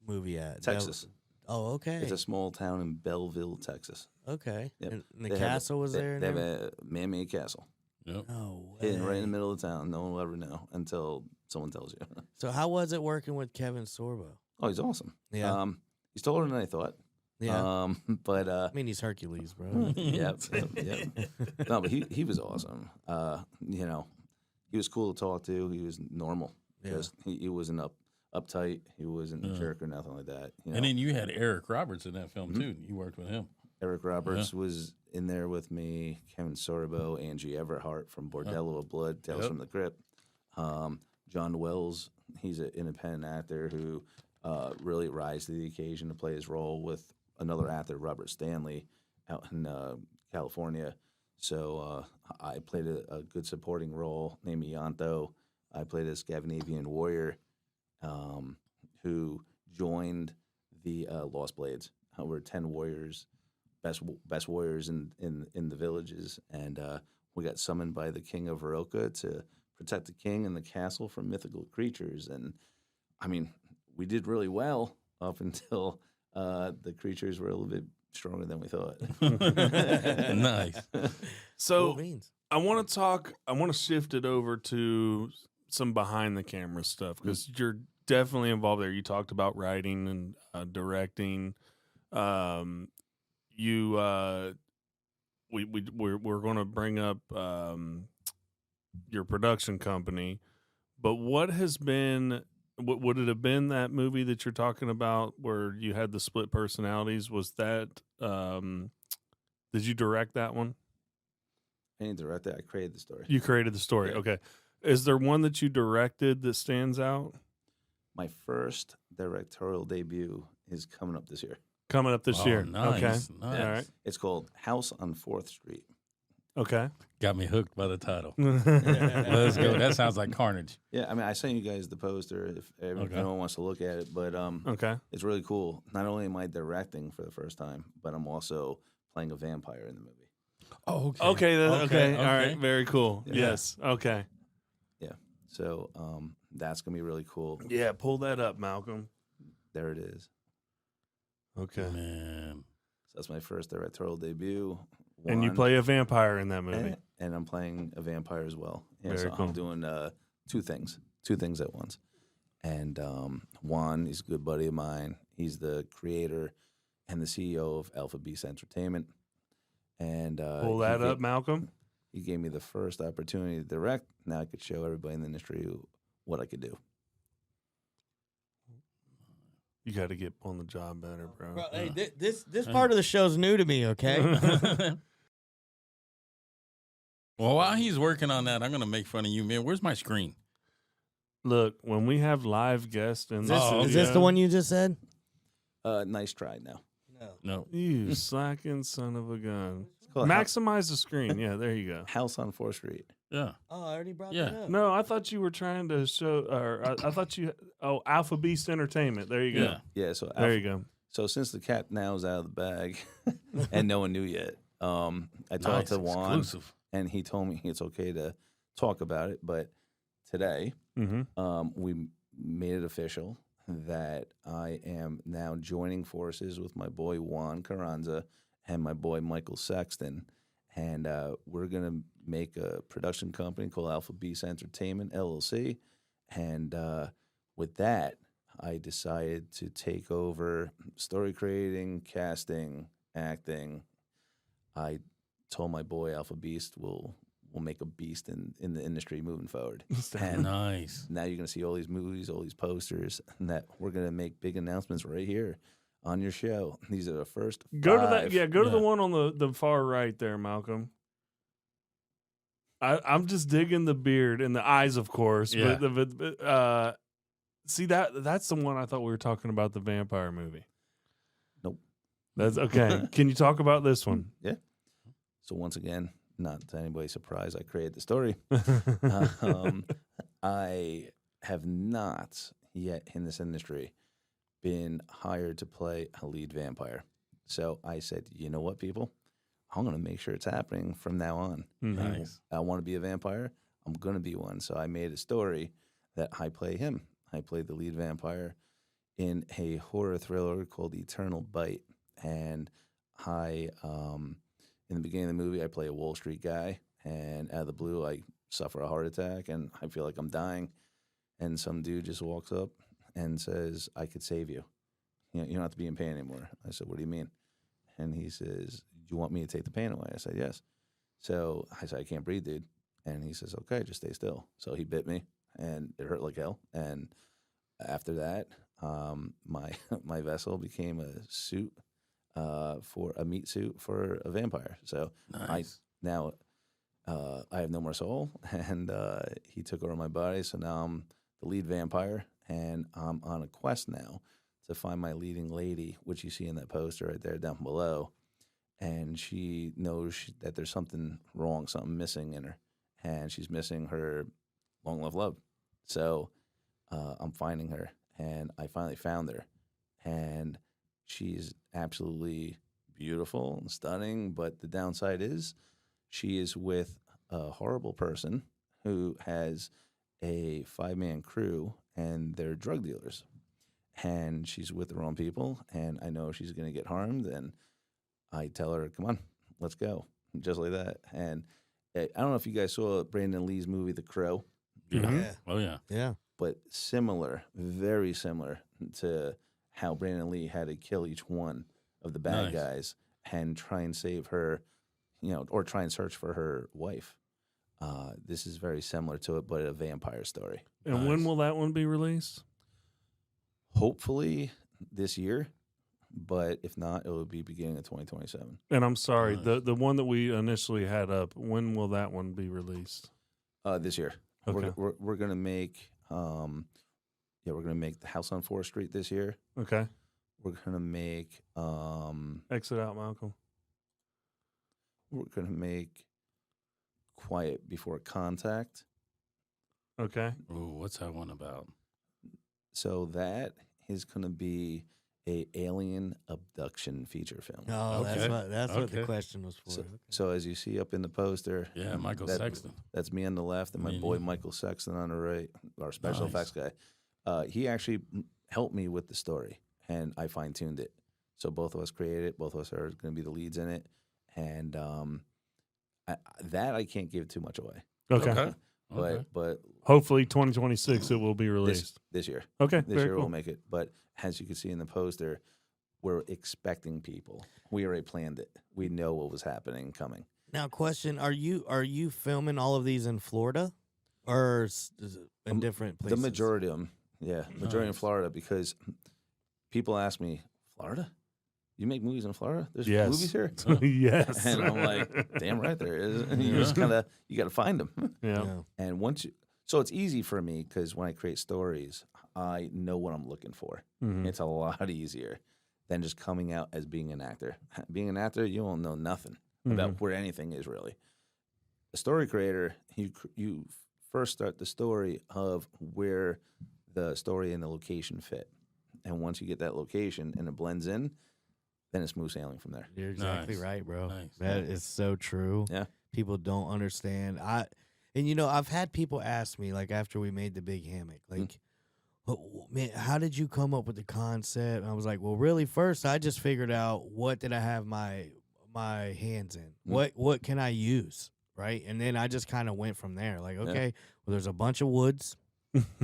movie at? Texas. Oh, okay. It's a small town in Belleville, Texas. Okay. Yep. And the They castle was there. They have a man-made castle Yep. No way. hidden right in the middle of town. No one will ever know until someone tells you. So how was it working with Kevin Sorbo? Oh, he's awesome. Yeah. He's taller than I thought. Yeah. But I mean, he's Hercules, bro. yep. No, but he was awesome. You know, he was cool to talk to. He was normal. Yeah. Just he wasn't uptight. He wasn't a jerk or nothing like that. You know? And then you had Eric Roberts in that film too. You worked with him. Eric Roberts was in there with me, Kevin Sorbo, Angie Everhart from Bordello of Blood, Tales from the Crypt. John Wells, he's an independent actor who really rise to the occasion to play his role with another actor, Robert Stanley, out in California. So I played a good supporting role named Ianto. I played a Scandinavian warrior who joined the Lost Blades. We're 10 warriors, best warriors in the villages, and we got summoned by the king of Varoka to protect the king and the castle from mythical creatures. And I mean, we did really well up until the creatures were a little bit stronger than we thought. Nice. So Cool beans. I want to shift it over to some behind the camera stuff because you're definitely involved there. You talked about writing and directing. We're going to bring up your production company, but what has been? Would it have been that movie that you're talking about where you had the split personalities? Was that? Did you direct that one? I didn't direct it. I created the story. You created the story. Yeah. Okay. Is there one that you directed that stands out? My first directorial debut is coming up this year. Coming up this Oh, year. nice, Okay. nice. All right. It's called House on 4th Street. Okay. Got me hooked by the title. Let's go. That sounds like carnage. Yeah, I mean, I sent you guys the poster if anyone wants to look at it, but Okay. it's really cool. Not only am I directing for the first time, but I'm also playing a vampire in the movie. Oh, Okay. Okay. All right. Very cool. Yeah. Yes. Okay. Yeah, so that's gonna be really cool. Yeah. Pull that up, Malcolm. There it is. Okay. Man. So that's my first directorial debut. And you play a vampire in that movie. and I'm playing a vampire as well. Yeah, Very so cool. I'm doing two things at once. And Juan, he's a good buddy of mine. He's the creator and the CEO of Alpha Beast Entertainment. And Pull that up, Malcolm. He gave me the first opportunity to direct. Now I could show everybody in the industry what I could do. You got to get on the job better, bro. Bro, hey, this part of the show's new to me. Okay. Well, while he's working on that, I'm going to make fun of you, man. Where's my screen? Look, when we have live guests in the Oh, Is this the one you just said? Nice try now. No. You slacking son of a gun. It's called Maximize the screen. Yeah, there you go. House on 4th Street. Yeah. Oh, I already brought Yeah. that up. No, I thought you were trying to show, or I thought you. Oh, Alpha Beast Entertainment. There you go. Yeah. Yeah, so There you go. So since the cat now is out of the bag, and no one knew yet, I talked Nice. to Juan, Exclusive. and he told me it's okay to talk about it. But today, Mm-hmm. we made it official. that I am now joining forces with my boy Juan Carranza and my boy Michael Sexton. And we're going to make a production company called Alpha Beast Entertainment, LLC. And with that, I decided to take over story creating, casting, acting. I told my boy Alpha Beast we'll make a beast in the industry moving forward. And Nice. now you're going to see all these movies, all these posters, and that we're going to make big announcements right here on your show. These are the first Go to that. five. Yeah, go to the Yeah. one on the far right there, Malcolm. I'm just digging the beard and the eyes, of course. Yeah. But see that's the one I thought we were talking about, the vampire movie. Nope. That's okay. Can you talk about this one? Yeah. So once again, not to anybody's surprise, I created the story. I have not yet in this industry been hired to play a lead vampire. So I said, you know what, people? I'm going to make sure it's happening from now on. Nice. I want to be a vampire. I'm going to be one. So I made a story that I play him. I played the lead vampire in a horror thriller called Eternal Bite. And I, in the beginning of the movie, I play a Wall Street guy. And out of the blue, I suffer a heart attack and I feel like I'm dying. And some dude just walks up and says, I could save you. You know, you don't have to be in pain anymore. I said, what do you mean? And he says, do you want me to take the pain away? I said, yes. So I said, I can't breathe, dude. And he says, okay, just stay still. So he bit me and it hurt like hell. And after that, my vessel became a suit for a meat suit for a vampire. So Nice. I have no more soul, and he took over my body. So now I'm the lead vampire, and I'm on a quest now to find my leading lady, which you see in that poster right there down below. And she knows that there's something wrong, something missing in her, and she's missing her long-loved love. So I'm finding her, and I finally found her, and she's absolutely beautiful and stunning. But the downside is she is with a horrible person who has a 5-man crew, and they're drug dealers. And she's with the wrong people, and I know she's going to get harmed. And I tell her, come on, let's go. Just like that. And I don't know if you guys saw Brandon Lee's movie, The Crow, Yeah. Yeah. Oh, yeah. Yeah. but similar, very similar to how Brandon Lee had to kill each one of the bad Nice. guys and try and save her, or try and search for her wife. This is very similar to it, but a vampire story. And when will that one be released? Hopefully this year, but if not, it will be beginning of 2027. And I'm sorry, Nice. the one that we initially had up, when will that one be released? This year, Okay. we're gonna make we're gonna make the House on 4th Street this year. Okay. We're gonna make Exit out, Malcolm. we're gonna make Quiet Before Contact. Okay. Ooh, what's that one about? So that is gonna be a alien abduction feature film. Oh, Okay. that's what the Okay. question was for. So, Okay. so as you see up in the poster, Yeah, Michael that- Sexton. That's me on the left, and my Me and boy you. Michael Sexton on the right, our special Nice. effects guy. He actually helped me with the story, and I fine tuned it. So both of us created it. Both of us are going to be the leads in it, and I can't give too much away. Okay. Okay. But Hopefully 2026 it will be released. this year, Okay. this Very year cool. we'll make it. But as you can see in the poster, we're expecting people. We already planned it. We know what was happening coming. Now, question: Are you filming all of these in Florida, or is it in different places? The majority of them, majority in Nice. Florida, because people ask me, Florida? You make movies in Florida? There's Yes. movies here? Yes. And I'm like, damn right there is. And you Yeah. just got to find them. Yeah. Yeah. And so it's easy for me because when I create stories, I know what I'm looking for. Mhm. It's a lot easier than just coming out as being an actor. Being an actor, you don't know nothing about where anything is really. A story creator, you first start the story of where the story and the location fit. And once you get that location and it blends in, then it's smooth sailing from there. You're exactly Nice. right, bro. Nice. That is so true. Yeah. People don't understand. I've had people ask me, like, after we made the big hammock, like, man, how did you come up with the concept? And I was like, well, really, first I just figured out what did I have my hands in. What can I use, right? And then I just kind of went from there. Like, okay, well, there's a bunch of woods,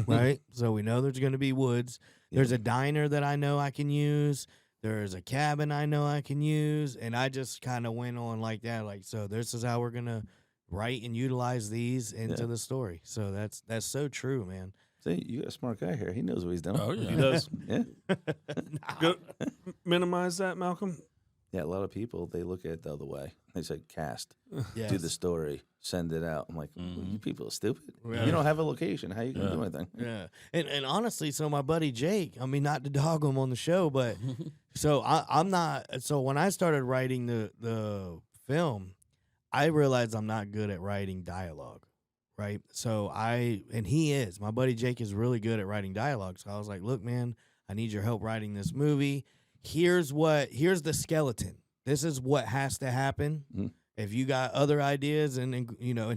right? So we know there's going to be woods. There's a diner that I know I can use. There's a cabin I know I can use. And I just kind of went on like that. Like, so this is how we're going to write and utilize these into the story. So that's so true, man. See, you got a smart guy here. He knows what he's doing. Oh yeah, He does. Yeah. Go, minimize that, Malcolm. Yeah, a lot of people, they look at it the other way. They say, cast, Yes. do the story, send it out. I'm like, well, you people are stupid. Yeah. You don't have a location. How you going to do anything? Yeah. And honestly, so my buddy Jake, I mean, not to dog him on the show, but so I'm not, so when I started writing the film, I realized I'm not good at writing dialogue, right? So my buddy Jake is really good at writing dialogue. So I was like, look, man, I need your help writing this movie. Here's the skeleton. This is what has to happen. Mm-hmm. If you got other ideas and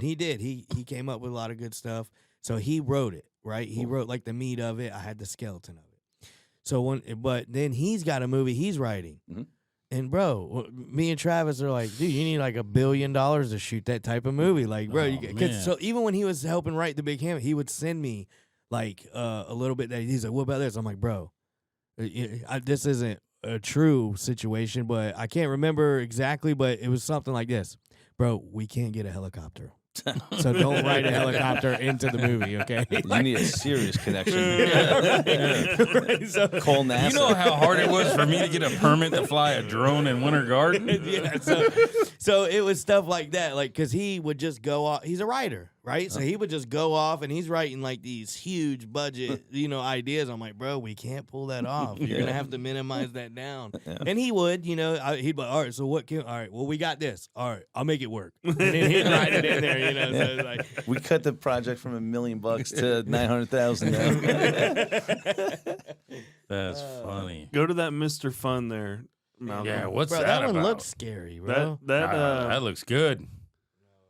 he did, he came up with a lot of good stuff. So he wrote it, right? He wrote like the meat of it. I had the skeleton of it. So but then he's got a movie he's writing. Mm-hmm. And bro, me and Travis are like, dude, you need like $1 billion to shoot that type of movie. Like, bro, man. so even when he was helping write The Big Hammock, he would send me like a little bit that he's like, what about this? I'm like, bro, this isn't a true situation, but I can't remember exactly, but it was something like this. Bro, we can't get a helicopter. So don't write a helicopter into the movie, okay? You need a serious connection. Right, so, Call NASA. You know how hard it was for me to get a permit to fly a drone in Winter Garden? yeah, so it was stuff like that, like, because he would just go off. He's a writer, right? So he would just go off, and he's writing like these huge budget, ideas. I'm like, bro, we can't pull that off. You're gonna have to minimize that down. And he would, he'd be like, all right, so what can? All right, well, we got this. All right, I'll make it work. And then he'd write it in there, So it's like, We cut the project from $1 million to 900,000. That's funny. Go to that Mr. Fun there, Malcolm. Yeah, what's bro, that that one about? looks scary, bro. That looks good.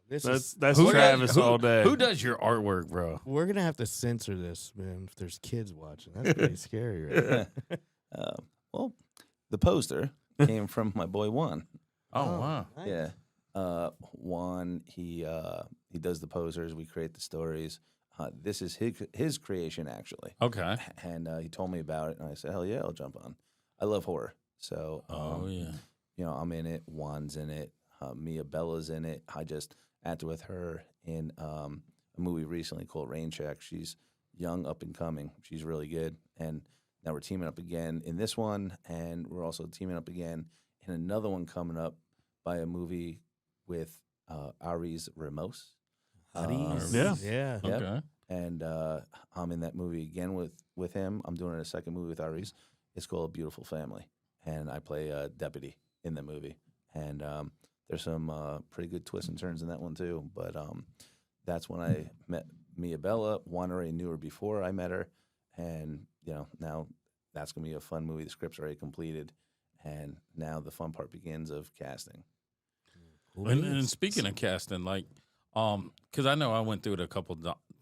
This that's Who Travis does- all day. Who does your artwork, bro? we're gonna have to censor this, man. If there's kids watching, that's pretty scary, right? Well, the poster came from my boy Juan. Oh, wow. Nice. Yeah. Juan, he does the posters. We create the stories. This is his creation, actually. Okay. And he told me about it, and I said, hell yeah, I'll jump on. I love horror. So, Oh, yeah. I'm in it. Juan's in it. Mia Bella's in it. I just acted with her in a movie recently called Rain Check. She's young, up and coming. She's really good. And now we're teaming up again in this one, and we're also teaming up again in another one coming up by a movie with Aries Ramos. Yeah. Yeah. Yep. Okay. And I'm in that movie again with him. I'm doing a second movie with Aries. It's called Beautiful Family, and I play a deputy in the movie. And there's some pretty good twists and turns in that one too. But that's when I met Mia Bella. Juan already knew her before I met her, and now that's gonna be a fun movie. The script's already completed, and now the fun part begins of casting. And speaking of casting, like, because I know I went through it a couple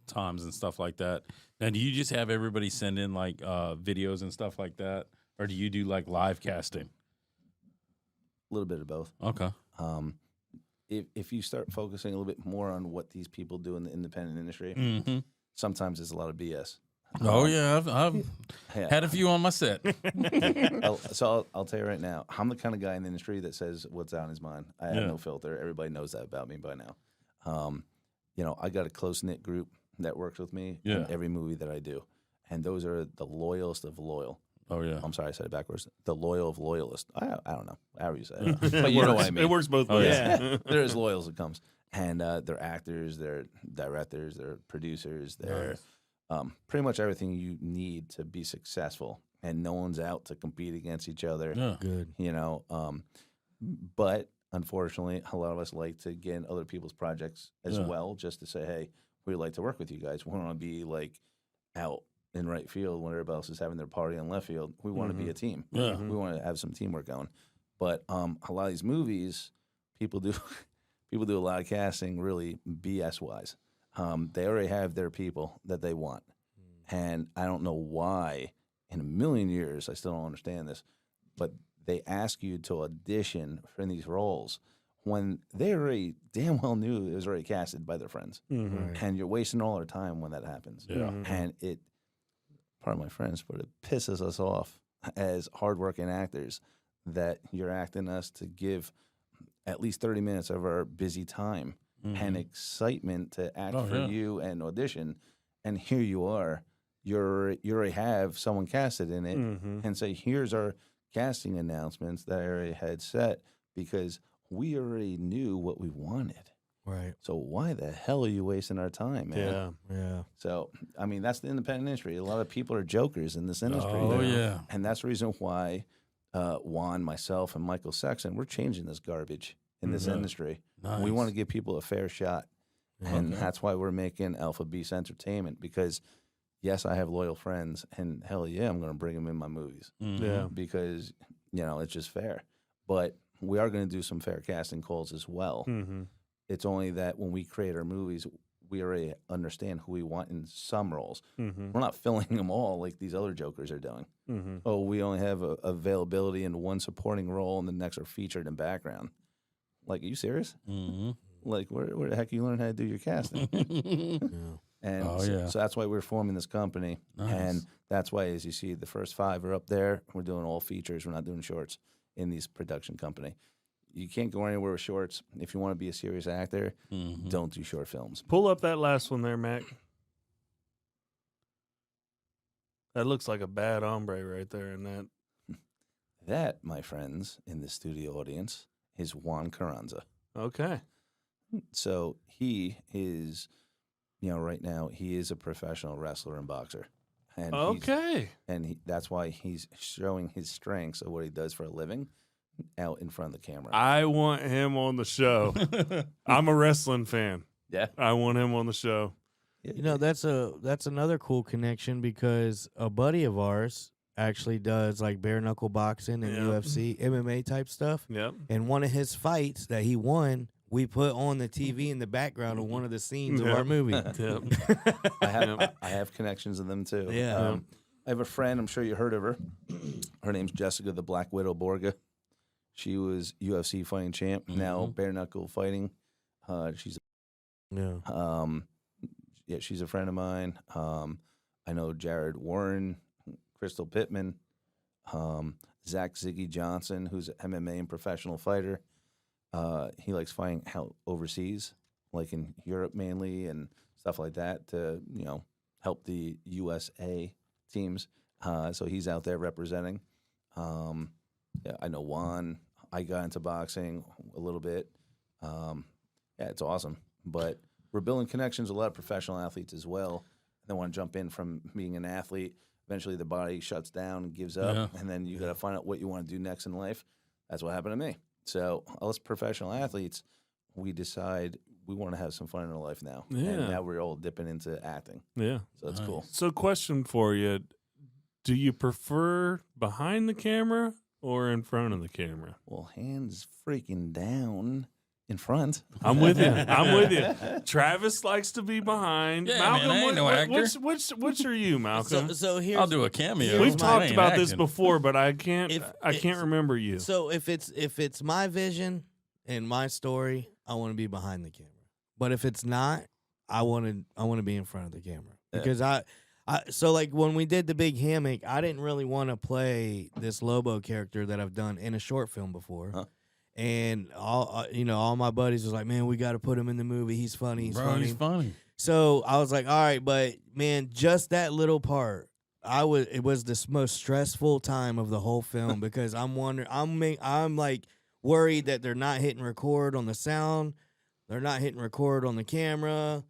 times and stuff like that. Now, do you just have everybody send in like videos and stuff like that, or do you do like live casting? A little bit of both. Okay. If you start focusing a little bit more on what these people do in the independent industry, Mm-hmm. sometimes it's a lot of BS. Oh yeah, I've Yeah. had a few on my set. I'll tell you right now, I'm the kind of guy in the industry that says what's on his mind. I have Yeah. no filter. Everybody knows that about me by now. I got a close knit group that works with me Yeah. in every movie that I do, and those are the loyalest of loyal. Oh yeah. I'm sorry, I said it backwards. The loyal of loyalists. I don't know however you say it, but you know what I mean. It works both Oh, ways. yeah. They're as loyal as it comes. And they're actors, they're directors, they're producers, they're pretty much everything you need to be successful. And no one's out to compete against each other. Yeah. Good. But unfortunately, a lot of us like to get in other people's projects as Yeah. well, just to say, hey, we'd like to work with you guys. We want to be like out in right field when everybody else is having their party in left field. We want to be a team. Yeah. We want to have some teamwork going. But a lot of these movies, people do a lot of casting really BS wise. They already have their people that they want, And I don't know why in a million years, I still don't understand this, but they ask you to audition for these roles when they already damn well knew it was already casted by their friends. Mm-hmm. And you're wasting all their time when that happens. Yeah. And it, pardon my French, but it pisses us off as hardworking actors that you're asking us to give at least 30 minutes of our busy time and excitement to act for you and audition. And here you are. You already have someone casted in it and say, here's our casting announcements that I already had set because we already knew what we wanted. Right. So why the hell are you wasting our time, man? Yeah. So, I mean, that's the independent industry. A lot of people are jokers in this industry. Oh, yeah. And that's the reason why Juan, myself, and Michael Sexton, we're changing this garbage in this industry. Nice. We want to give people a fair shot. And that's why we're making Alpha Beast Entertainment because, yes, I have loyal friends. And hell yeah, I'm going to bring them in my movies. Yeah. Because, it's just fair. But we are going to do some fair casting calls as well. Mm-hmm. It's only that when we create our movies, we already understand who we want in some roles. Mm-hmm. We're not filling them all like these other jokers are doing. Mm-hmm. Oh, we only have availability in one supporting role, and the next are featured in background. Like, are you serious? Mm-hmm. Like, where the heck you learn how to do your casting? And so that's why we're forming this company. Nice. And that's why, as you see, the first 5 are up there. We're doing all features. We're not doing shorts in this production company. You can't go anywhere with shorts. If you want to be a serious actor, don't do short films. Pull up that last one there, Mac. That looks like a bad hombre right there in that. That, my friends, in the studio audience, is Juan Carranza. Okay. So he is, right now, he is a professional wrestler and boxer. And that's why he's showing his strengths of what he does for a living out in front of the camera. I want him on the show. I'm a wrestling fan. Yeah. I want him on the show. That's another cool connection because a buddy of ours actually does like bare knuckle boxing and UFC, MMA type stuff. Yep. And one of his fights that he won, we put on the TV in the background of one of the scenes of our movie. I have connections in them too. Yeah. I have a friend, I'm sure you heard of her. Her name's Jessica the Black Widow Borga. She was UFC fighting champ, now bare knuckle fighting. She's she's a friend of mine. I know Jared Warren, Crystal Pittman, Zach Ziggy Johnson, who's an MMA and professional fighter. He likes fighting out overseas, like in Europe mainly and stuff like that to, help the USA teams. So he's out there representing. I know Juan. I got into boxing a little bit. It's awesome. But we're building connections with a lot of professional athletes as well. They want to jump in from being an athlete. Eventually the body shuts down and gives up, and then you got to find out what you want to do next in life. That's what happened to me. So us professional athletes, we decide we want to have some fun in our life now. Yeah. And now we're all dipping into acting. Yeah. So that's cool. So question for you. Do you prefer behind the camera or in front of the camera? Well, hands freaking down in front. I'm with you. I'm with you. Travis likes to be behind. Yeah, Malcolm, man, I ain't no actor. which are you, Malcolm? So here's I'll do a cameo. We've I talked ain't about this acting. before, but I can't If remember you. So if it's my vision and my story, I want to be behind the camera. But if it's not, I want to be in front of the camera because so like when we did the Big Hammock, I didn't really want to play this Lobo character that I've done in a short film before. Huh. And all my buddies was like, man, we got to put him in the movie. He's funny. He's funny. So I was like, all right, but man, just that little part, it was the most stressful time of the whole film because I'm wondering, I'm like worried that they're not hitting record on the sound, they're not hitting record on the camera.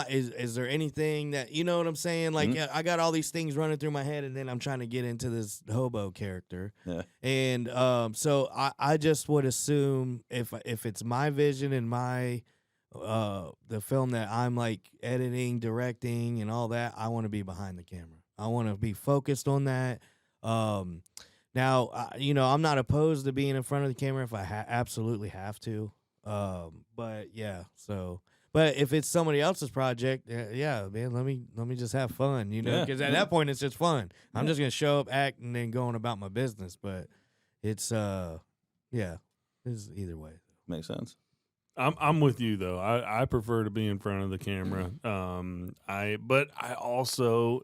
Is there anything that, you know what I'm saying? Like, I got all these things running through my head, and then I'm trying to get into this hobo character. Yeah. And so I just would assume if it's my vision and my the film that I'm like editing, directing, and all that, I want to be behind the camera. I want to be focused on that. Now, I'm not opposed to being in front of the camera if I absolutely have to. But yeah, so. But if it's somebody else's project, yeah, man, let me just have fun, you know? Yeah. Because at that point, it's just fun. I'm just gonna show up, act, and then going about my business. But it's it's either way. Makes sense. I'm with you though. I prefer to be in front of the camera. But I also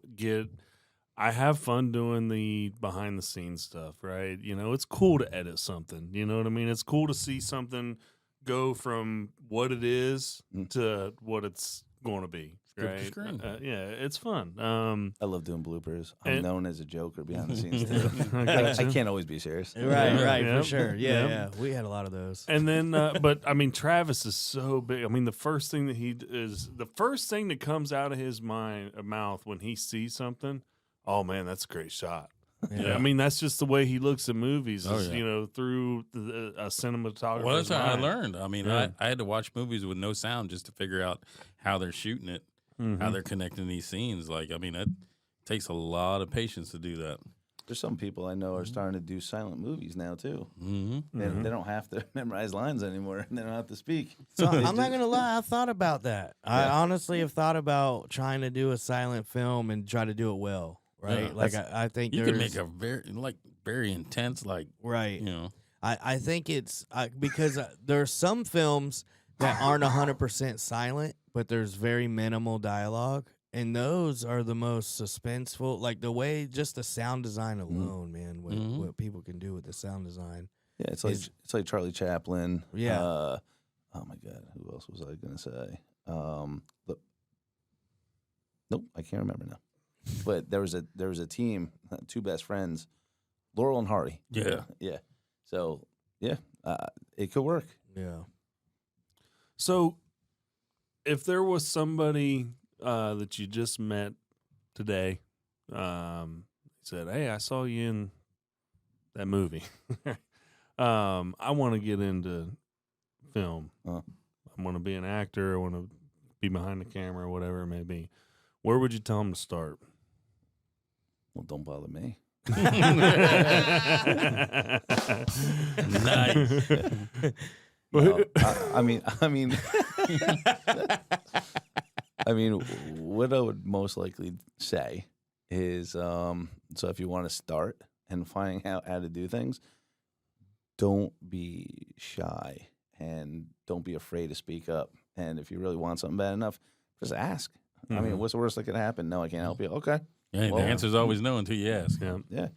I have fun doing the behind the scenes stuff, right? You know, it's cool to edit something. You know what I mean? It's cool to see something go from what it is to what it's going to be. Script to Right? screen. Yeah, it's fun. I love doing bloopers. I'm and- known as a joker behind the scenes too. I I gotcha. can't always be serious. Right, Yeah. for sure. Yeah, Yep. yeah. We had a lot of those. And then, but I mean, Travis is so big. I mean, the first thing that comes out of his mouth when he sees something, oh man, that's a great shot. Yeah. I mean, that's just the way he looks at movies, Oh, is, yeah. you know, through a cinematographer's Well, that's how I mind. learned. I mean, Yeah. I had to watch movies with no sound just to figure out how they're shooting it, how they're connecting these scenes. Like, I mean, it takes a lot of patience to do that. There's some people I know are starting to do silent movies now too. Mm-hmm. They don't have to memorize lines anymore, and they don't have to speak. So They I'm not just- gonna lie, I thought about that. I honestly have thought about trying to do a silent film and try to do it well. Right? Yeah, like I think You there's can make a very intense, like, right. you know. I think it's because there are some films that aren't 100% silent, but there's very minimal dialogue, and those are the most suspenseful. Like the way just the sound design alone, man, what people can do with the sound design. Yeah, it's like Charlie Chaplin. Yeah. Oh my God, who else was I gonna say? Nope, I can't remember now. But there was a team, two best friends, Laurel and Hardy. Yeah. Yeah. So yeah, it could work. Yeah. So, if there was somebody that you just met today, said, "Hey, I saw you in that movie. I want to get into film. I want to be an actor. I want to be behind the camera, whatever it may be." Where would you tell them to start? Well, don't bother me. Nice. No, I mean, what I would most likely say is, so if you want to start and finding out how to do things, don't be shy and don't be afraid to speak up. And if you really want something bad enough, just ask. I mean, what's the worst that could happen? No, I can't help you. Okay. Yeah, Well, the answer's always no until you ask. Yeah. Yeah.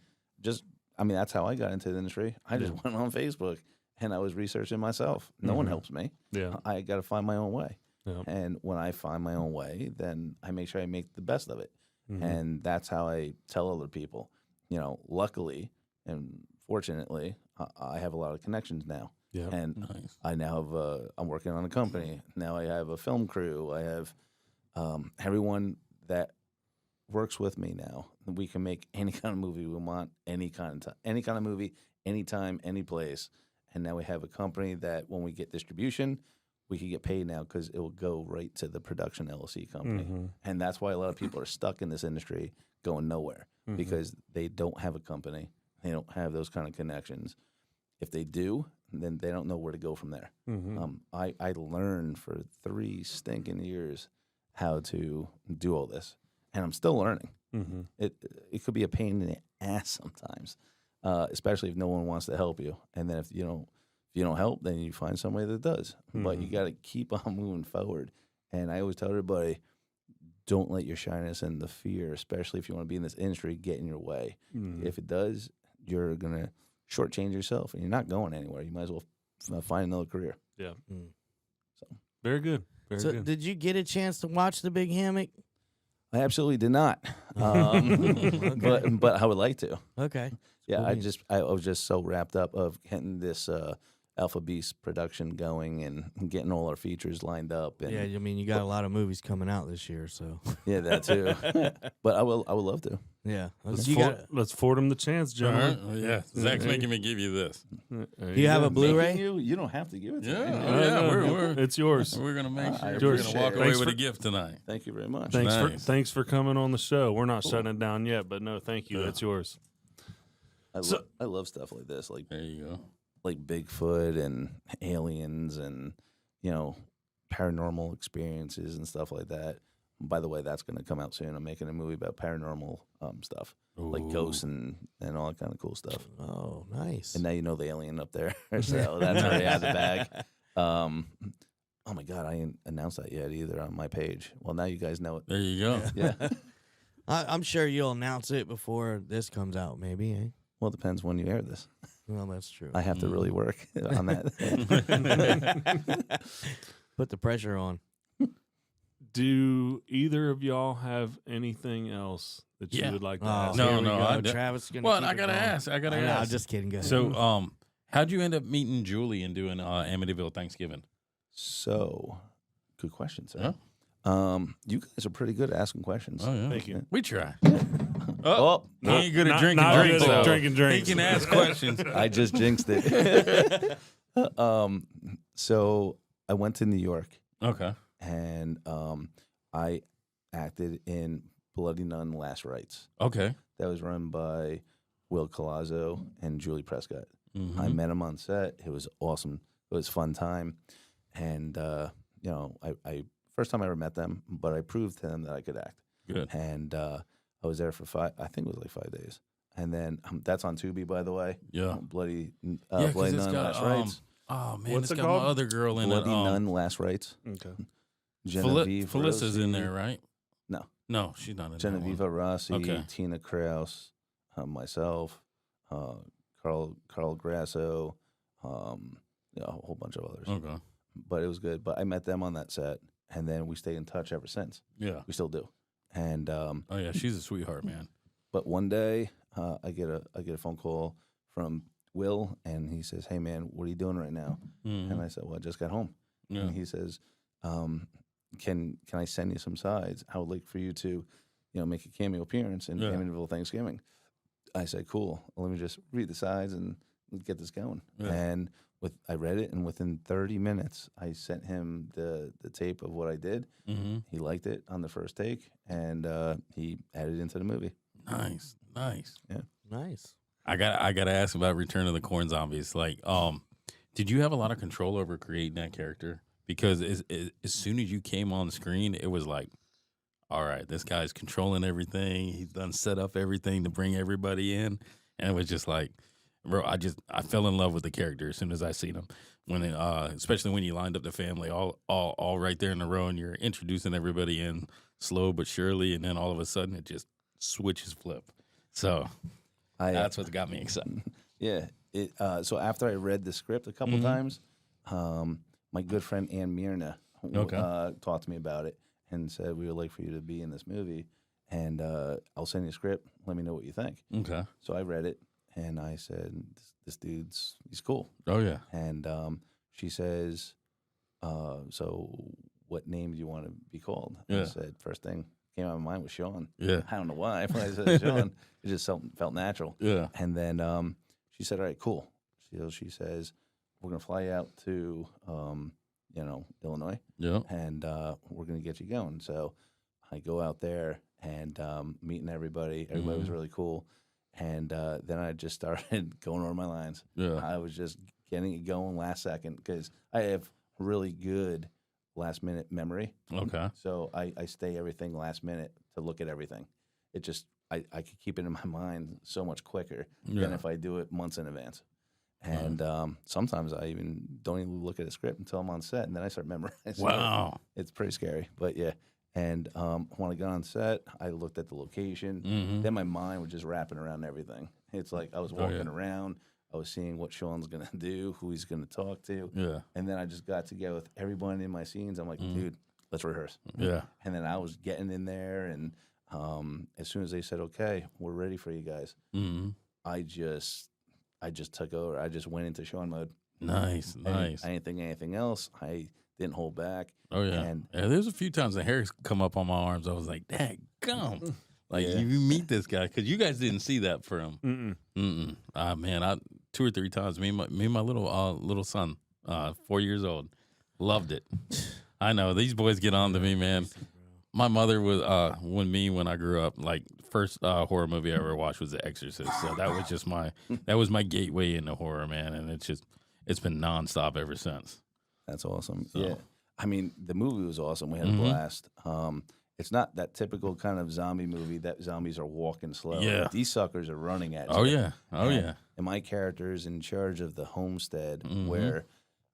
That's how I got into the industry. I just went on Facebook and I was researching myself. No one helps me. Yeah. I got to find my own way. Yeah. And when I find my own way, then I make sure I make the best of it. And that's how I tell other people. You know, luckily and fortunately, I have a lot of connections now. Yeah. And Nice. I now have, I'm working on a company. Now I have a film crew. I have everyone that works with me now. We can make any kind of movie we want, any kind of movie, anytime, any place. And now we have a company that when we get distribution, we can get paid now because it will go right to the production LLC company. And that's why a lot of people are stuck in this industry going nowhere because they don't have a company. They don't have those kind of connections. If they do, then they don't know where to go from there. I learned for 3 stinking years how to do all this, and I'm still learning. It could be a pain in the ass sometimes, especially if no one wants to help you. And then if you don't help, then you find somebody that does. But you got to keep on moving forward. And I always tell everybody, don't let your shyness and the fear, especially if you want to be in this industry, get in your way. If it does, you're gonna shortchange yourself, and you're not going anywhere. You might as well find another career. Yeah. So Very good. Very So good. did you get a chance to watch The Big Hammock? I absolutely did not, but I would like to. Okay. Yeah, Cool I beans. was just so wrapped up of getting this Alpha Beast production going and getting all our features lined up. And Yeah, I mean, you got a lot of movies coming out this year, so yeah, that too. But I would love to. yeah. Let's, You let's afford him the chance, gentlemen. Yeah, Zach's making me give you this. do you have a Blu-ray? You don't have to give it to Yeah, me. we're It's yours. we're gonna make sure I we're appreciate gonna walk it. away Thanks with for- a gift tonight. Thank you very much. Nice. Thanks for coming on the show. We're not shutting it down yet, but no, thank you. That's yours. I love stuff like this, like There you go. Bigfoot and aliens and paranormal experiences and stuff like that. By the way, that's going to come out soon. I'm making a movie about paranormal stuff, like ghosts and all that kind of cool stuff. Oh, nice. And now you know the alien up there, so that's already out of the bag. Oh my God, I didn't announce that yet either on my page. Well, now you guys know it. There you go. Yeah. I'm sure you'll announce it before this comes out, maybe, eh? Well, it depends when you air this. Well, that's true. I have to really work on that. Put the pressure on. Do either of y'all have anything else that you Yeah. would like to Oh, ask? No, here we no, go. I- Travis is gonna Well, keep I it gotta going. ask. I gotta No, ask. I'm just kidding. Go ahead. So, how'd you end up meeting Julie and doing Amityville Thanksgiving? So, good question, sir. Yeah. You guys are pretty good at asking questions. Oh yeah, Thank you. We try. Oh, He ain't good at drinking not drinks. good at though. drinking drinks. He can ask questions. I just jinxed it. So I went to New York Okay. and I acted in Bloody Nun Last Rites. Okay. That was run by Will Colazzo and Julie Prescott. Mhm. I met him on set. It was awesome. It was a fun time. And, you know, I first time I ever met them, but I proved to them that I could act. Good. And I was there for I think it was like 5 days. And then that's on Tubi, by the way. Yeah. Bloody Yeah, 'cause Bloody it's Nun got, Last Rites. Oh man, What's it's it got called? my other girl in Bloody it. Nun Last Rites. Okay. Genevieve Felicia's in Rossi, there, right? No. No, she's not in Genevieve that one. Rossi, Okay. Tina Kraus, myself, Carl Grasso, yeah, a whole bunch of others. Okay. But it was good. But I met them on that set, and then we stayed in touch ever since. Yeah. We still do. And Oh yeah, she's a sweetheart, man. but one day I get a phone call from Will, and he says, "Hey man, what are you doing right now?" Mhm. And I said, "Well, I just got home." Yeah. And he says, "Can I send you some sides? I would like for you to, make a cameo appearance in Yeah. Amityville Thanksgiving." I said, "Cool. Let me just read the sides and let's get this going." Yeah. And I read it, and within 30 minutes, I sent him the tape of what I did. Mm-hmm. He liked it on the first take, and he added it into the movie. Nice. Nice. I gotta ask about Return of the Corn Zombies. Like, did you have a lot of control over creating that character? Because as soon as you came on screen, it was like, all right, this guy's controlling everything. He's done set up everything to bring everybody in, and it was just like, bro, I fell in love with the character as soon as I seen him. When especially when you lined up the family all right there in a row, and you're introducing everybody in slow but surely, and then all of a sudden it just switches flip. So that's what got me excited. Yeah. So after I read the script a couple times, my good friend Ann Myrna talked to me about it and said, "We would like for you to be in this movie, and I'll send you a script. Let me know what you think." Okay. So I read it, and I said, "This dude's he's cool." Oh yeah. And she says, "So what name do you want to be called?" Yeah. I said, first thing came out of my mind was Sean. Yeah. I don't know why. When I said Sean, it just felt natural. Yeah. And then she said, "All right, cool." She says, "We're gonna fly out to Illinois, Yeah. and we're gonna get you going." So I go out there and meeting everybody. Everybody was really cool. And then I just started going over my lines. Yeah. I was just getting it going last second because I have really good last minute memory. Okay. So I stay everything last minute to look at everything. It just I could keep it in my mind so much quicker than Yeah. if I do it months in advance. And sometimes I even don't even look at a script until I'm on set, and then I start memorizing. Wow. It's pretty scary, but yeah. And when I got on set, I looked at the location. Mhm. Then my mind was just wrapping around everything. It's like I was walking around. I was seeing what Sean's going to do, who he's going to talk to. Yeah. And then I just got together with everyone in my scenes. I'm like, dude, let's rehearse. Yeah. And then I was getting in there. And as soon as they said, okay, we're ready for you guys, Mm-hmm. I just took over. I just went into Sean mode. Nice. I didn't think anything else. I didn't hold back. Oh yeah. And There's a few times the hair's come up on my arms. I was like, "Dang, gum!" Like Yeah. you meet this guy because you guys didn't see that for him. Mm-mm. Man, I 2 or 3 times. Me and my little son, 4 years old, loved it. I know these boys get on to me, man. My mother was when I grew up. Like first horror movie I ever watched was The Exorcist. So that was just my gateway into horror, man. And it's been nonstop ever since. that's awesome. So. Yeah. I mean, the movie was awesome. We had a blast. It's not that typical kind of zombie movie that zombies are walking slow. Yeah. Like, these suckers are running at you. Oh yeah. Oh And- yeah. And my character is in charge of the homestead where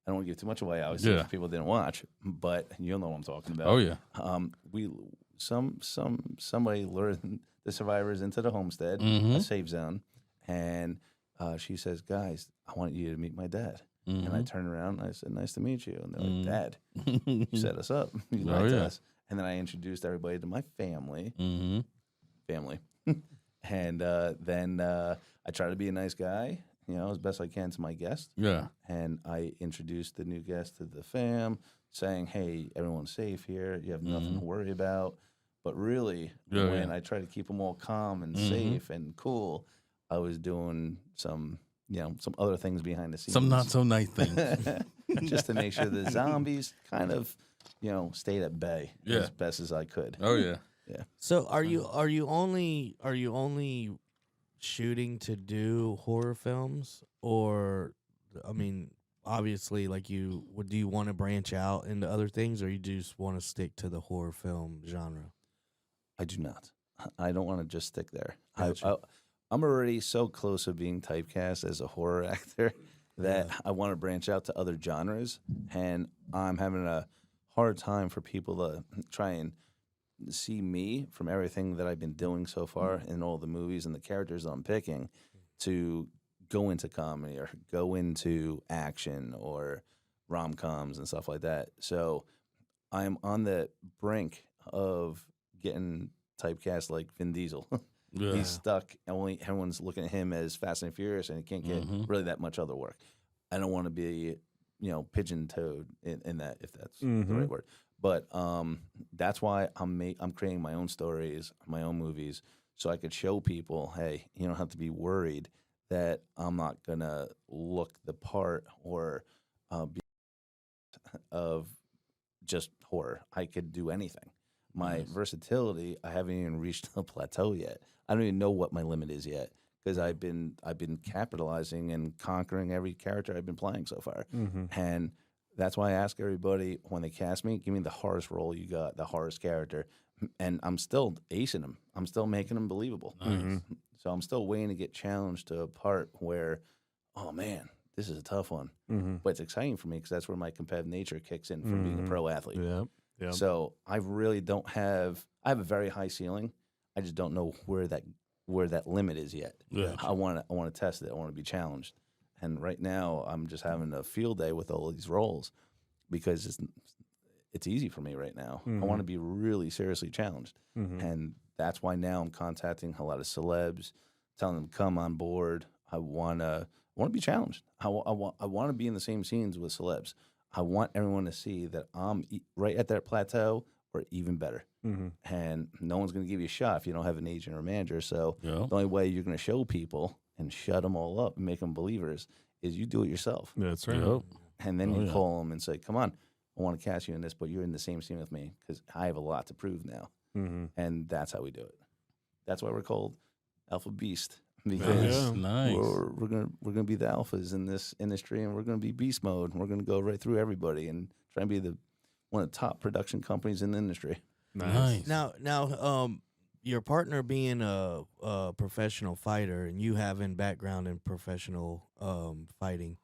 I don't want to give too much away, obviously, Yeah. if people didn't watch, but you'll know what I'm talking about. Oh yeah. Somebody lured the survivors into the homestead, a safe zone, and she says, "Guys, I want you to meet my dad." And I turned around and I said, "Nice to meet you." And they're like, "Dad, you set us up. You lied to us." And then I introduced everybody to my family. And then I try to be a nice guy, as best I can to my guest. Yeah. And I introduced the new guest to the fam, saying, "Hey, everyone's safe here. You have nothing to worry about." But really, when I try to keep them all calm and safe and cool, I was doing some other things behind the scenes. Some not so nice things. Just to make sure the zombies kind of, stayed at bay as best as I could. Oh yeah. Yeah. So are you only shooting to do horror films, or I mean, obviously, like do you want to branch out into other things, or you just want to stick to the horror film genre? I do not. I don't want to just stick there. Gotcha. I'm already so close to being typecast as a horror actor that I want to branch out to other genres, and I'm having a hard time for people to try and see me from everything that I've been doing so far in all the movies and the characters I'm picking to go into comedy or go into action or rom-coms and stuff like that. So I'm on the brink of getting typecast like Vin Diesel. Yeah. He's stuck. Everyone's looking at him as Fast and Furious, and he can't get really that much other work. I don't want to be, pigeon-toed in that, if that's the right word. But that's why I'm creating my own stories, my own movies, so I could show people, hey, you don't have to be worried that I'm not gonna look the part or be of just horror. I could do anything. My versatility, I haven't even reached a plateau yet. I don't even know what my limit is yet because I've been capitalizing and conquering every character I've been playing so far, and that's why I ask everybody when they cast me, give me the hardest role you got, the hardest character, and I'm still acing them. I'm still making them believable. Nice. So I'm still waiting to get challenged to a part where, oh man, this is a tough one, but it's exciting for me because that's where my competitive nature kicks in from being a pro athlete. Yeah. So I really don't have. I have a very high ceiling. I just don't know where that limit is yet. Yeah. I want to test it. I want to be challenged. And right now, I'm just having a field day with all these roles because it's easy for me right now. I want to be really seriously challenged, and that's why now I'm contacting a lot of celebs, telling them come on board. I want to be challenged. I want to be in the same scenes with celebs. I want everyone to see that I'm right at their plateau or even better. And no one's going to give you a shot if you don't have an agent or a manager. So the only way you're going to show people and shut them all up and make them believers is you do it yourself. That's right. Yep. And then you call them and say, come on, I want to cast you in this, but you're in the same scene with me because I have a lot to prove now. And that's how we do it. That's why we're called Alpha Beast, because Nice. we're gonna be the alphas in this industry, and we're gonna be beast mode. And we're gonna go right through everybody and try and be one of the top production companies in the industry. Nice. Now, your partner being a professional fighter and you having background in professional fighting,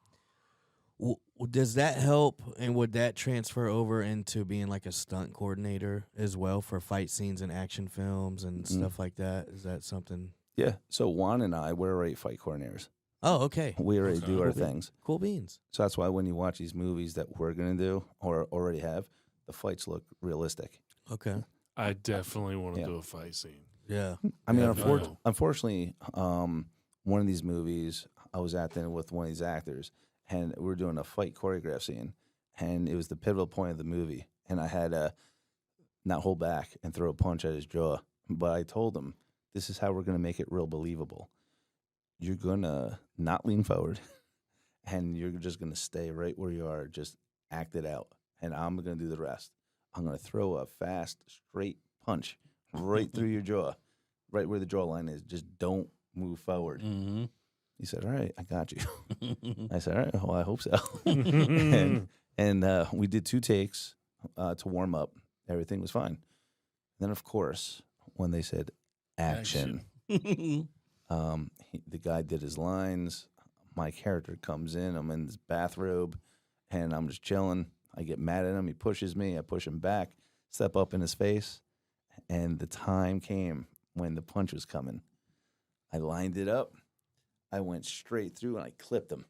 does that help, and would that transfer over into being like a stunt coordinator as well for fight scenes and action films and stuff like that? Is that something? Yeah. So Juan and I, we're already fight coordinators. Oh, okay. We already do our things. Cool beans. So that's why when you watch these movies that we're gonna do or already have, the fights look realistic. Okay. I definitely want to Yeah. do a fight scene. Yeah. I mean, Yeah. unfortunately, one of these movies, I was acting with one of these actors, and we were doing a fight choreograph scene, and it was the pivotal point of the movie, and I had to not hold back and throw a punch at his jaw. But I told him, this is how we're going to make it real believable. You're going to not lean forward, and you're just going to stay right where you are, just act it out, and I'm going to do the rest. I'm going to throw a fast, straight punch right through your jaw, right where the jawline is. Just don't move forward. He said, all right, I got you. I said, all right, well, I hope so. and we did 2 takes. to warm up. Everything was fine. Then, of course, when they said action. The guy did his lines. My character comes in. I'm in this bathrobe, and I'm just chilling. I get mad at him. He pushes me. I push him back, step up in his face, and the time came when the punch was coming. I lined it up. I went straight through, and I clipped him.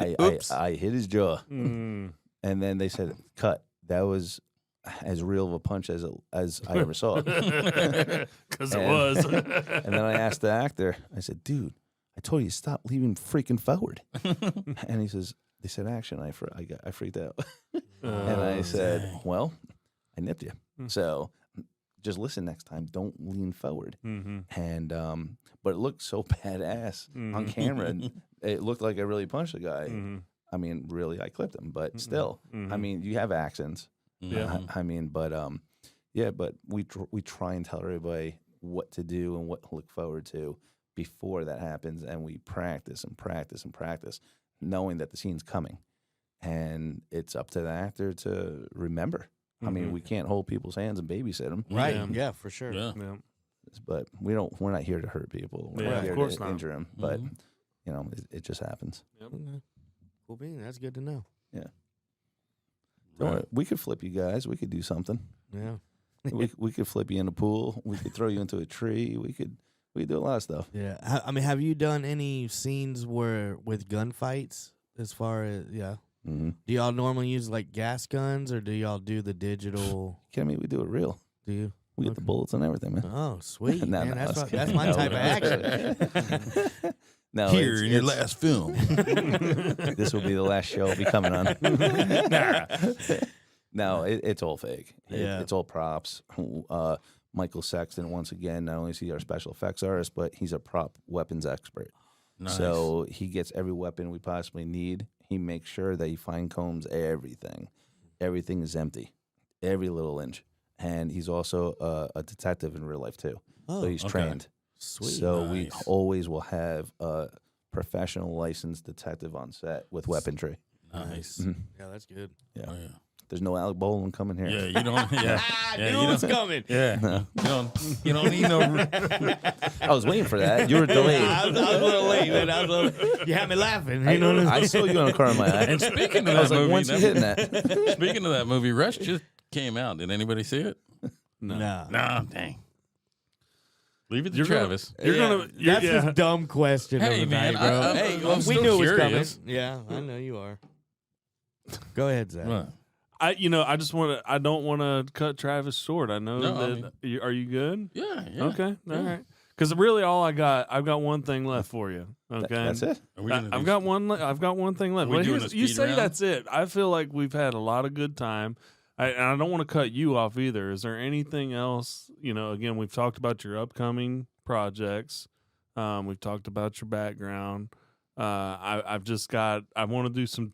I hit his jaw, and then they said, "Cut." That was as real of a punch as I ever saw. Because it was. And then I asked the actor, I said, dude, I told you to stop leaving freaking forward. And he says, they said action. I freaked out. And I said, well, I nipped you. So just listen next time. Don't lean forward. And but it looked so badass on camera. It looked like I really punched the guy. I mean, really, I clipped him. But still, I mean, you have accents. Yeah. I mean, but yeah, but we try and tell everybody what to do and what to look forward to before that happens, and we practice and practice and practice, knowing that the scene's coming, and it's up to the actor to remember. I mean, we can't hold people's hands and babysit them, Right? Yeah, for sure. Yeah. but we're not here to hurt people. We're Yeah, not of here course to not. injure them, but you know, it just happens. Okay. Cool bean. That's good to know. Yeah. Don't worry, we could flip you guys. We could do something. Yeah. we could flip you in a pool. We could throw you into a tree. We could do a lot of stuff. Yeah. I mean, have you done any scenes with gunfights? As far as Mm-hmm. do y'all normally use like gas guns, or do y'all do the digital? Kidding me? We do it real. Do you? We get the bullets and everything, man. Oh, sweet. No, man, no, I was that's kidding. my No, type no. of action. No, Here it's- in your it's- last film. This will be the last show I'll be coming on. No, it's all fake. Yeah. It's all props. Michael Sexton, once again, not only is he our special effects artist, but he's a prop weapons expert. Nice. So he gets every weapon we possibly need. He makes sure that he fine combs everything. Everything is empty, every little inch. And he's also a detective in real life too. Oh, so he's okay. trained. Sweet. So we Nice. always will have a professional licensed detective on set with weaponry. Nice. Yeah, that's good. Yeah. Oh, yeah. There's no Alec Baldwin coming here. Yeah, you don't. Yeah, I yeah, knew you it was don't- coming. Yeah, you don't need no. I was waiting for that. You were delayed. I was a little late, man. You had me laughing. You know what I saw you on a car in my eye. And speaking of I was that like, movie, once you hitting that. speaking of that movie, Rush just came out. Did anybody see it? Nah. Nah, dang. Leave it to You're gonna- Travis. That's just dumb question Hey, of the man, night, bro. I'm we still knew it was curious. coming. Yeah, I know you are. Go ahead, Zach. What? I don't want to cut Travis short. I know No, I that. Are you good? Yeah. Okay. All right. Because really, I've got one thing left for you. Okay. That's it. Are we gonna I've do- got one. I've got one thing left. Are we Well, doing here's- a you speed say round? that's it. I feel like we've had a lot of good time. And I don't want to cut you off either. Is there anything else? Again, we've talked about your upcoming projects. We've talked about your background. I want to do some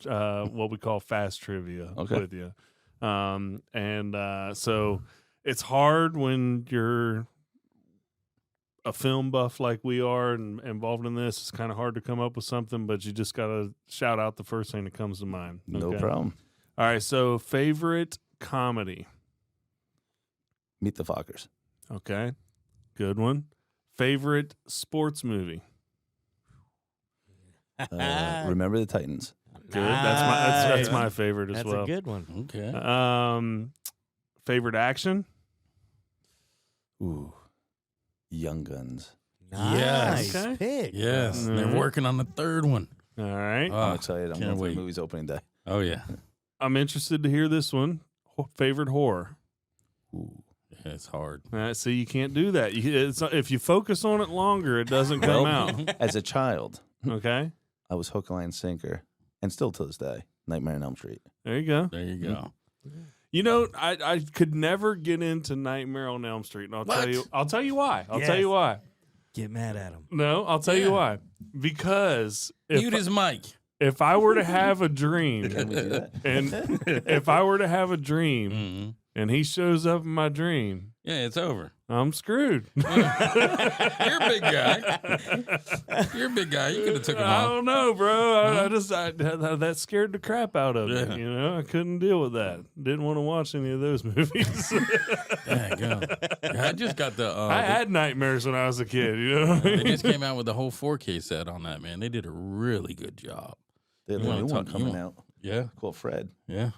what we call fast trivia with you. So it's hard when you're a film buff like we are and involved in this. It's kind of hard to come up with something, but you just got to shout out the first thing that comes to mind. No Okay? problem. All right. So favorite comedy. Meet the Fockers. Okay. Good one. Favorite sports movie. Remember the Titans. Good. That's my Nice. favorite as That's well. a good one. Okay. Favorite action. Ooh. Young Guns. Nice Okay. pick. Yes, All they're right. working on the third one. All right. Oh, I'm excited. I'm can't going for wait. the movie's opening day. Oh yeah. I'm interested to hear this one. Favorite horror. Ooh. Yeah, it's hard. See, you can't do that. If you focus on it longer, it doesn't come out. As a child, Okay. I was hook, line, sinker, and still to this day, Nightmare on Elm Street. There you go. There you go. I could never get into Nightmare on Elm Street, and I'll tell you why. I'll tell Yes. you why. Get mad at him. No, I'll tell you why. Because Mute his mic. if I were to have a dream, Can we do that? and if I were to have a dream, Mm-hmm. and he shows up in my dream, Yeah, it's over. I'm screwed. You're a big guy. You're a big guy. You could have took him I off. don't know, bro. That scared the crap out of me. Yeah. You know, I couldn't deal with that. Didn't want to watch any of those movies. Yeah, I just got the. I had nightmares when I was a kid. You know, They just came out with the whole 4K set on that, man. They did a really good job. They have You a wanna new one talk- coming you out Yeah, called Fred. yeah.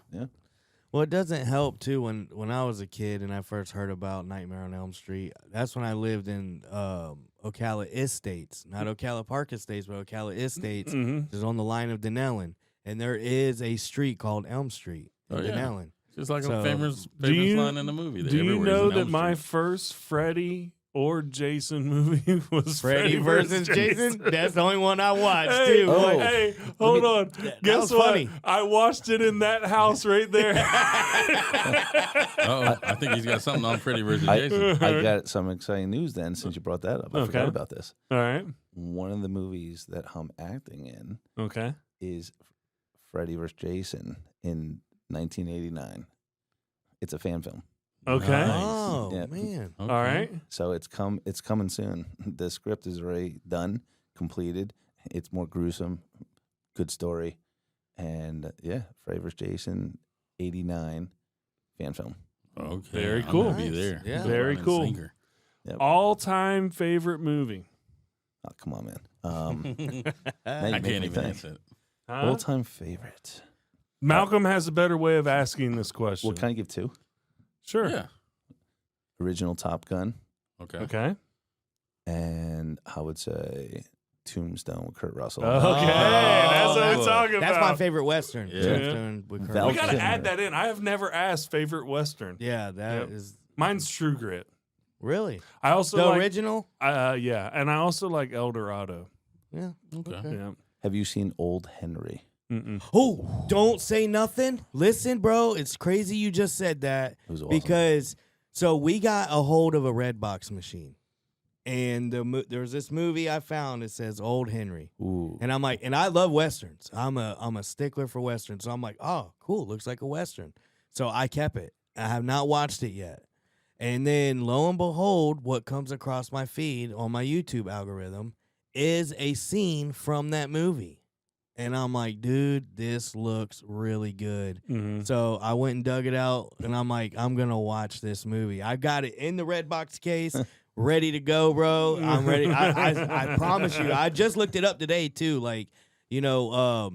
Well, it doesn't help too when I was a kid and I first heard about Nightmare on Elm Street. That's when I lived in Ocala Estates, not Ocala Park Estates, but Ocala Estates. Mhm. Is on the line of Denellen, and there is a street called Elm Street in Oh, yeah. Denellen. Just like So, a famous do you- line in the movie. Do you Everywhere's know an that Elm my Street. first Freddy or Jason movie was Freddy versus Jason. That's the only one I watched Hey, too. Oh. hey, hold on. that Guess was what? funny. I watched it in that house right there. Uh-oh, I think he's got something on Freddy versus I, Jason. I got some exciting news then since you brought that up. I Okay. forgot about this. All right. One of the movies that I'm acting in Okay. is Freddy vs. Jason in 1989. It's a fan film. Okay. Nice. Oh Yeah. man, Okay. All right. So it's coming soon. The script is already done, completed. It's more gruesome, good story, and Freddy vs. Jason, 89 fan film. Okay. Very I'm cool. gonna be Nice. there. Yeah. Very Run and cool. sinker. All-time favorite movie. Oh, come on, man. I Now you make can't me even think. answer it. Huh? All-time favorite. Malcolm has a better way of asking this question. Well, can I give two? Sure. Yeah. Original Top Gun, Okay. Okay. and I would say Tombstone with Kurt Russell. Okay. That's what we're talking that's about. my favorite Western. Yeah. Tombstone with Kurt Val We Russell. got to Kilmer. add that in. I have never asked favorite Western. Yeah, that is Yep. Mine's True Grit. really I also the like, original. yeah, and I also like El Dorado. Yeah. Okay. Yeah. Have you seen Old Henry? Mm-mm. Oh, don't say nothing. Listen, bro, it's crazy you just said that It was awesome. because so we got a hold of a Redbox machine, and there was this movie I found. It says Old Henry, Ooh. and I'm like, and I love westerns. I'm a stickler for westerns, so I'm like, oh, cool, looks like a western. So I kept it. I have not watched it yet, and then lo and behold, what comes across my feed on my YouTube algorithm is a scene from that movie. And I'm like, dude, this looks really good. Mm-hmm. So I went and dug it out, and I'm like, I'm going to watch this movie. I got it in the Redbox case, ready to go, bro. I'm ready. I promise you. I just looked it up today, too. Like, you know,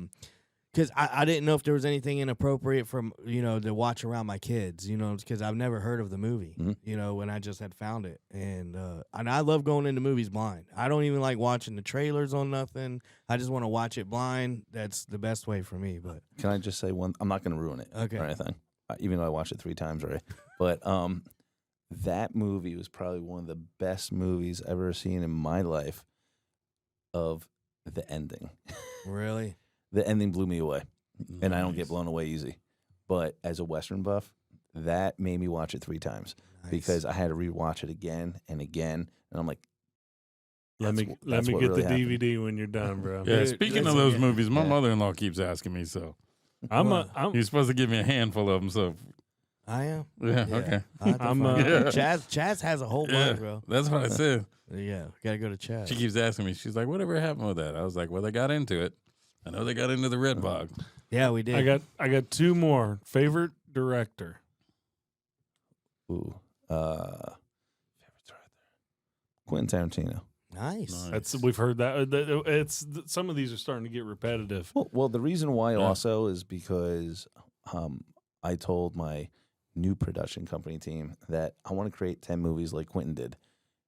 because I didn't know if there was anything inappropriate from, you know, to watch around my kids, you know, because I've never heard of the movie, you know, when I just had found it. And I love going into movies blind. I don't even like watching the trailers on nothing. I just want to watch it blind. That's the best way for me. But Can I just say one? I'm not going to ruin it Okay. or anything, even though I watched it 3 times already. But that movie was probably one of the best movies I've ever seen in my life of the ending. really? The ending blew me away, and I don't get Nice. blown away easy. But as a Western buff, that made me watch it 3 times Nice. because I had to rewatch it again and again, and I'm like, Let me that's get what the really happened. DVD when you're done, bro. Yeah, Dude, speaking of listen, those yeah. movies, my Yeah. mother-in-law keeps asking me, so I'm you're supposed to give me a handful of them, so I am. yeah, okay. I'm, Yeah. Chaz has a whole Yeah, bunch, bro. that's what I said. Yeah, gotta go to Chaz. She keeps asking me, she's like, whatever happened with that? I was like, well, they got into it. I know they got into the Red Box. Yeah, we did. I got 2 more. Favorite director. ooh, favorites right there. Quentin Tarantino. Nice. That's we've heard that. It's some of these are starting to get repetitive. Well, the reason why Yeah. also is because I told my new production company team that I want to create 10 movies like Quentin did,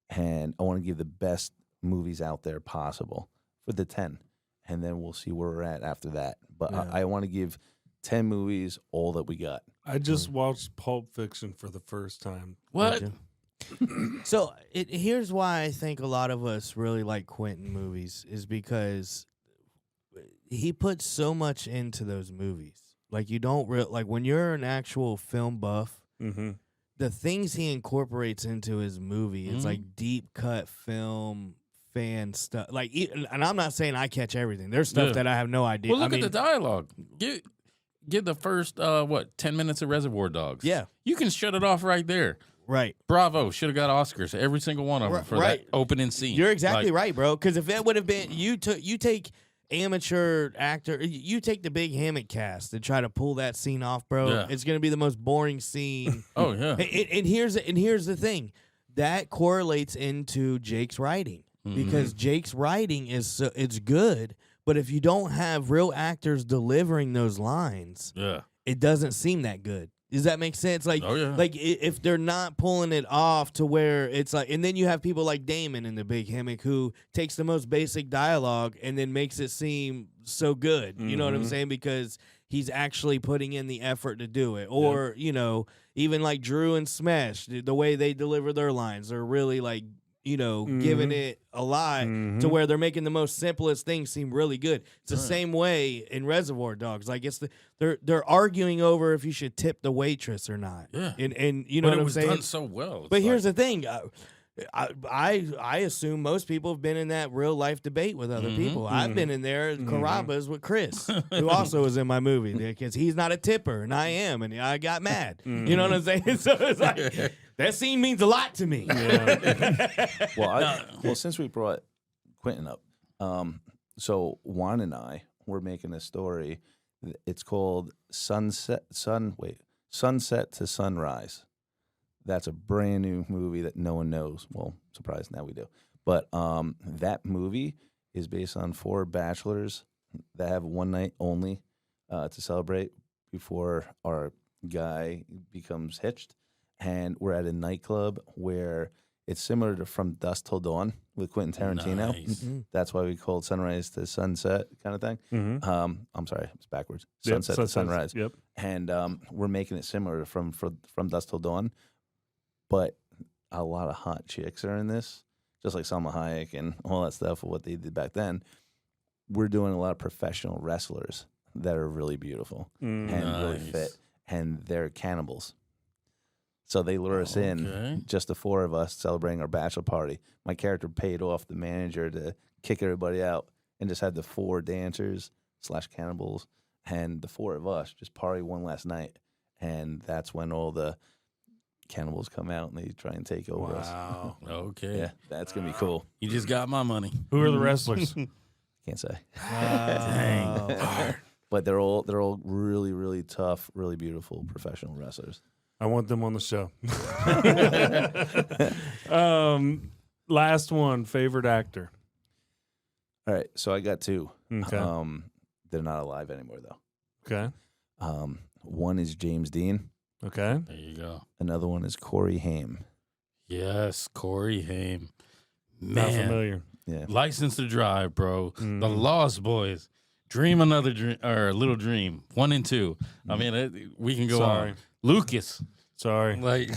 and I want to give the best movies out there possible for the 10, and then we'll see where we're at after that. But Yeah. I want to give 10 movies all that we got. I just watched Pulp Fiction for the first time. What? Gotcha. So here's why I think a lot of us really like Quentin movies is because he puts so much into those movies. Like you don't like when you're an actual film buff, Mm-hmm. the things he incorporates into his movie, it's Mhm. like deep cut film fan stuff. Like, and I'm not saying I catch everything. There's stuff Yeah. that I have no idea. Well, look I mean, at the dialogue. Give the first 10 minutes of Reservoir Dogs. Yeah. You can shut it off right there. Right. Bravo, should have got Oscars, every single one of them for Right. that opening scene. You're exactly Like, right, bro. Because if that would have been you take amateur actor, you take the Big Hammock cast and try to pull that scene off, bro. Yeah. It's gonna be the most boring scene. Oh yeah. And here's the thing that correlates into Jake's writing because Jake's writing it's good, but if you don't have real actors delivering those lines, Yeah. it doesn't seem that good. Does that make sense? Like, Oh, yeah. like if they're not pulling it off to where it's like, and then you have people like Damon in the Big Hammock who takes the most basic dialogue and then makes it seem so good. You know what I'm saying? Because he's actually putting in the effort to do it. Or, you know, even like Drew and Smash, the way they deliver their lines are really like, you know, giving it a lot to where they're making the most simplest things seem really good. It's the same way in Reservoir Dogs. Like they're arguing over if you should tip the waitress or not. Yeah. And you know But what it I'm was saying? done so well. But here's the thing. I assume most people have been in that real life debate with other people. I've been in there Carrabba's with Chris, who also was in my movie because he's not a tipper and I am, and I got mad. You know what I'm saying? So it's like that scene means a lot to me. Well, since we brought Quentin up, so Juan and I were making a story. It's called Sunset to Sunrise. That's a brand new movie that no one knows. Well, surprised now we do. But that movie is based on 4 bachelors that have one night only to celebrate before our guy becomes hitched. And we're at a nightclub where it's similar to From Dusk Till Dawn with Quentin Tarantino. Nice. That's why we called Sunrise to Sunset kind of thing. I'm sorry, it's backwards. Yep, Sunset to Sunrise. Yep. And we're making it similar to From Dusk Till Dawn. But a lot of hot chicks are in this, just like Salma Hayek and all that stuff of what they did back then. We're doing a lot of professional wrestlers that are really beautiful and really fit, and they're cannibals. So they lure us in, just the 4 of us celebrating our bachelor party. My character paid off the manager to kick everybody out and just had the 4 dancers / cannibals and the 4 of us just party one last night. And that's when all the cannibals come out and they try and take over us. Wow. Okay. Yeah, that's going to be cool. You just got my money. Who are the wrestlers? Can't say. Dang. But they're all really, really tough, really beautiful professional wrestlers. I want them on the show. Last one, favorite actor. All right, so I got 2. Okay. They're not alive anymore, though. Okay. One is James Dean. Okay. There you go. Another one is Corey Haim. Yes, Corey Haim. Not Man, familiar. Yeah. License to Drive, bro. The Lost Boys. Dream Another Dream, or Little Dream. 1 and 2. I mean, we can go Sorry. on. Lucas. Sorry. Like,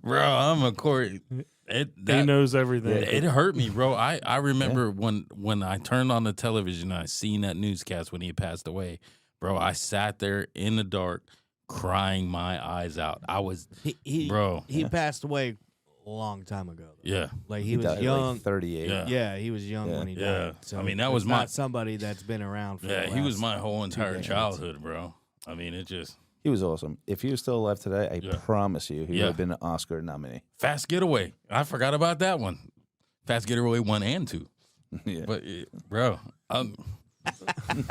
bro, I'm a Corey. He knows everything. It hurt me, bro. I remember when I turned on the television and I seen that newscast when he had passed away. Bro, I sat there in the dark crying my eyes out. I was, bro. He passed away a long time ago. Though. Yeah. Like he was died at, young. like 38. Yeah. Yeah, he was young when he Yeah. died. So I mean, that it's was my- not somebody that's been around for. Yeah, the he was last my whole entire decades. childhood, bro. I mean, it just He was awesome. If he was still alive today, I promise you he would have been an Oscar nominee. Fast Getaway. I forgot about that one. Fast Getaway 1 and 2. Yeah. But bro,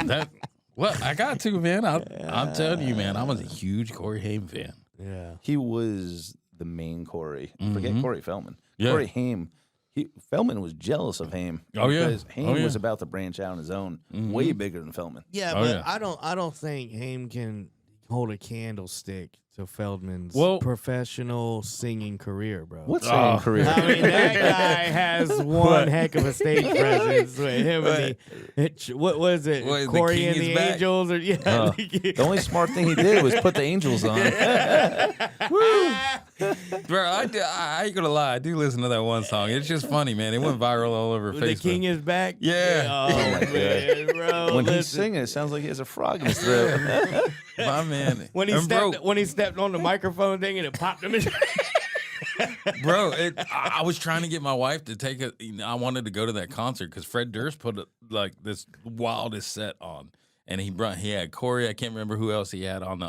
that well, I got to, man. I'm telling you, man, I was a huge Corey Haim fan. Yeah. He was the main Corey. Forget Corey Feldman. Yeah. Corey Haim. Feldman was jealous of Haim. Oh, yeah. Because Haim Oh, yeah. was about to branch out on his own, way bigger than Feldman. Yeah, Oh, but yeah. I don't think Haim can hold a candlestick to Feldman's Well- professional singing career, bro. What's Haim career? I mean, that guy has one heck of a stage presence with him and what was it? What, The Corey King and is the Back? Angels? Or The only smart thing he did was put the Angels on. Bro, I ain't gonna lie. I do listen to that one song. It's just funny, man. It went viral all over The Facebook. King is back. Yeah. Oh man, bro. When he's listen. singing, it sounds like he has a frog in his throat. My man. When he And stepped on the microphone thing and it popped him in. bro, I was trying to get my wife to take it. I wanted to go to that concert because Fred Durst put like this wildest set on, and he had Corey. I can't remember who else he had on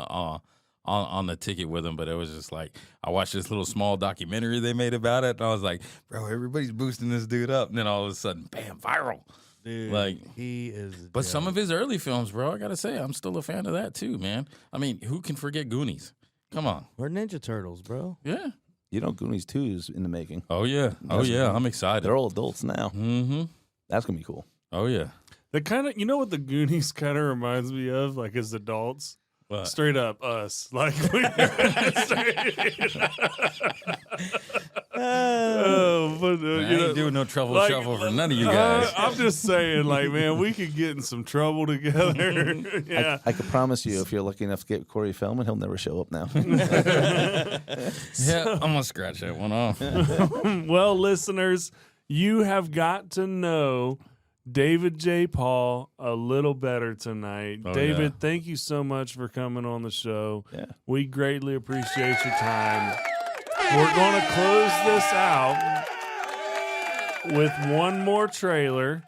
on the ticket with him, but it was just like I watched this little small documentary they made about it, and I was like, bro, everybody's boosting this dude up, and then all of a sudden, bam, viral. Dude, Like he is. But some of his early films, bro, I gotta say, I'm still a fan of that too, man. I mean, who can forget Goonies? Come on. We're Ninja Turtles, bro. Yeah. You know, Goonies 2 is in the making. Oh yeah. Oh yeah. I'm excited. They're all adults now. Mm-hmm. That's gonna be cool. Oh yeah. The kind of, you know what the Goonies kind of reminds me of, like as adults. What? Straight up us, like we. But Man, I you know, ain't doing no trouble like, shuffle for none of you guys. I'm just saying, like, man, we could get in some trouble together. Yeah. I could promise you, if you're lucky enough to get Corey Feldman, he'll never show up now. Yeah, I'm gonna scratch that one off. Well, listeners, you have got to know David J. Paul a little better tonight. Oh, David, yeah. thank you so much for coming on the show. Yeah. We greatly appreciate your time. We're going to close this out with one more trailer.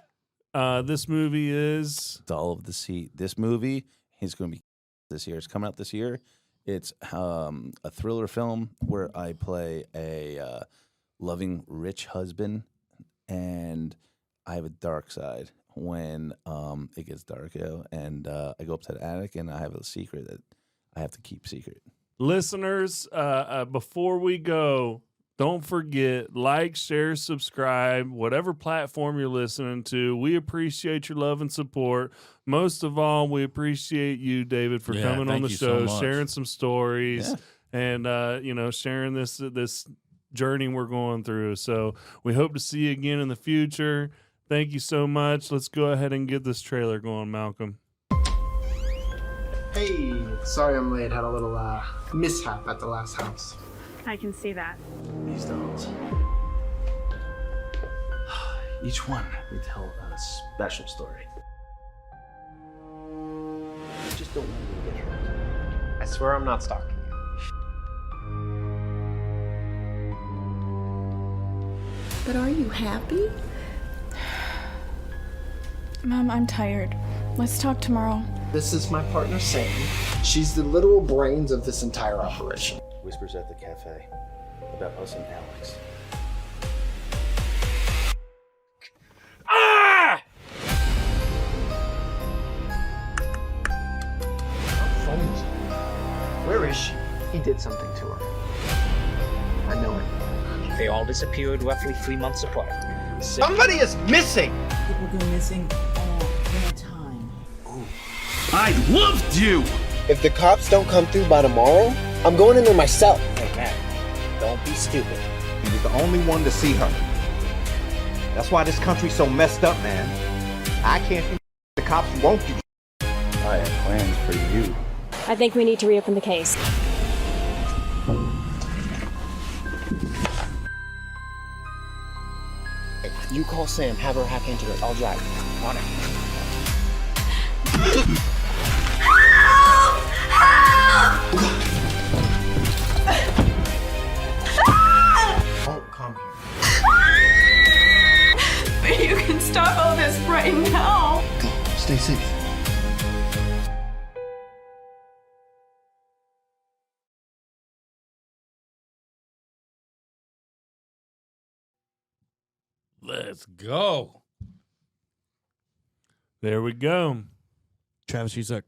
This movie is Doll of the Sea. This movie is going to be this year. It's coming out this year. It's a thriller film where I play a loving rich husband, and I have a dark side when it gets dark, and I go up to the attic, and I have a secret that I have to keep secret. listeners. Before we go, don't forget, like, share, subscribe, whatever platform you're listening to. We appreciate your love and support. Most of all, we appreciate you, David, for Yeah, coming on thank the you so show, much. sharing some stories, Yeah. and sharing this journey we're going through. So we hope to see you again in the future. Thank you so much. Let's go ahead and get this trailer going, Malcolm. Hey, sorry I'm late. Had a little mishap at the last house. I can see that. These dolls. Each one we tell a special story. I just don't want you to get hurt. I swear I'm not stalking you. But are you happy? Mom, I'm tired. Let's talk tomorrow. This is my partner, Sam. She's the literal brains of this entire operation. Whispers at the cafe about us and Alex. Ah! Where is she? He did something to her. I know it. They all disappeared roughly 3 months apart. Somebody is missing! People go missing all the time. I loved you! If the cops don't come through by tomorrow, I'm going in there myself. Hey, man, don't be stupid. He was the only one to see her. That's why this country's so messed up, man. I can't do the cops won't do. I have plans for you. I think we need to reopen the case. You call Sam, have her hack into it. I'll drive. On it. Don't come here. But you can stop all this right now. Go, stay safe. Let's go. There we go. Travis, you suck.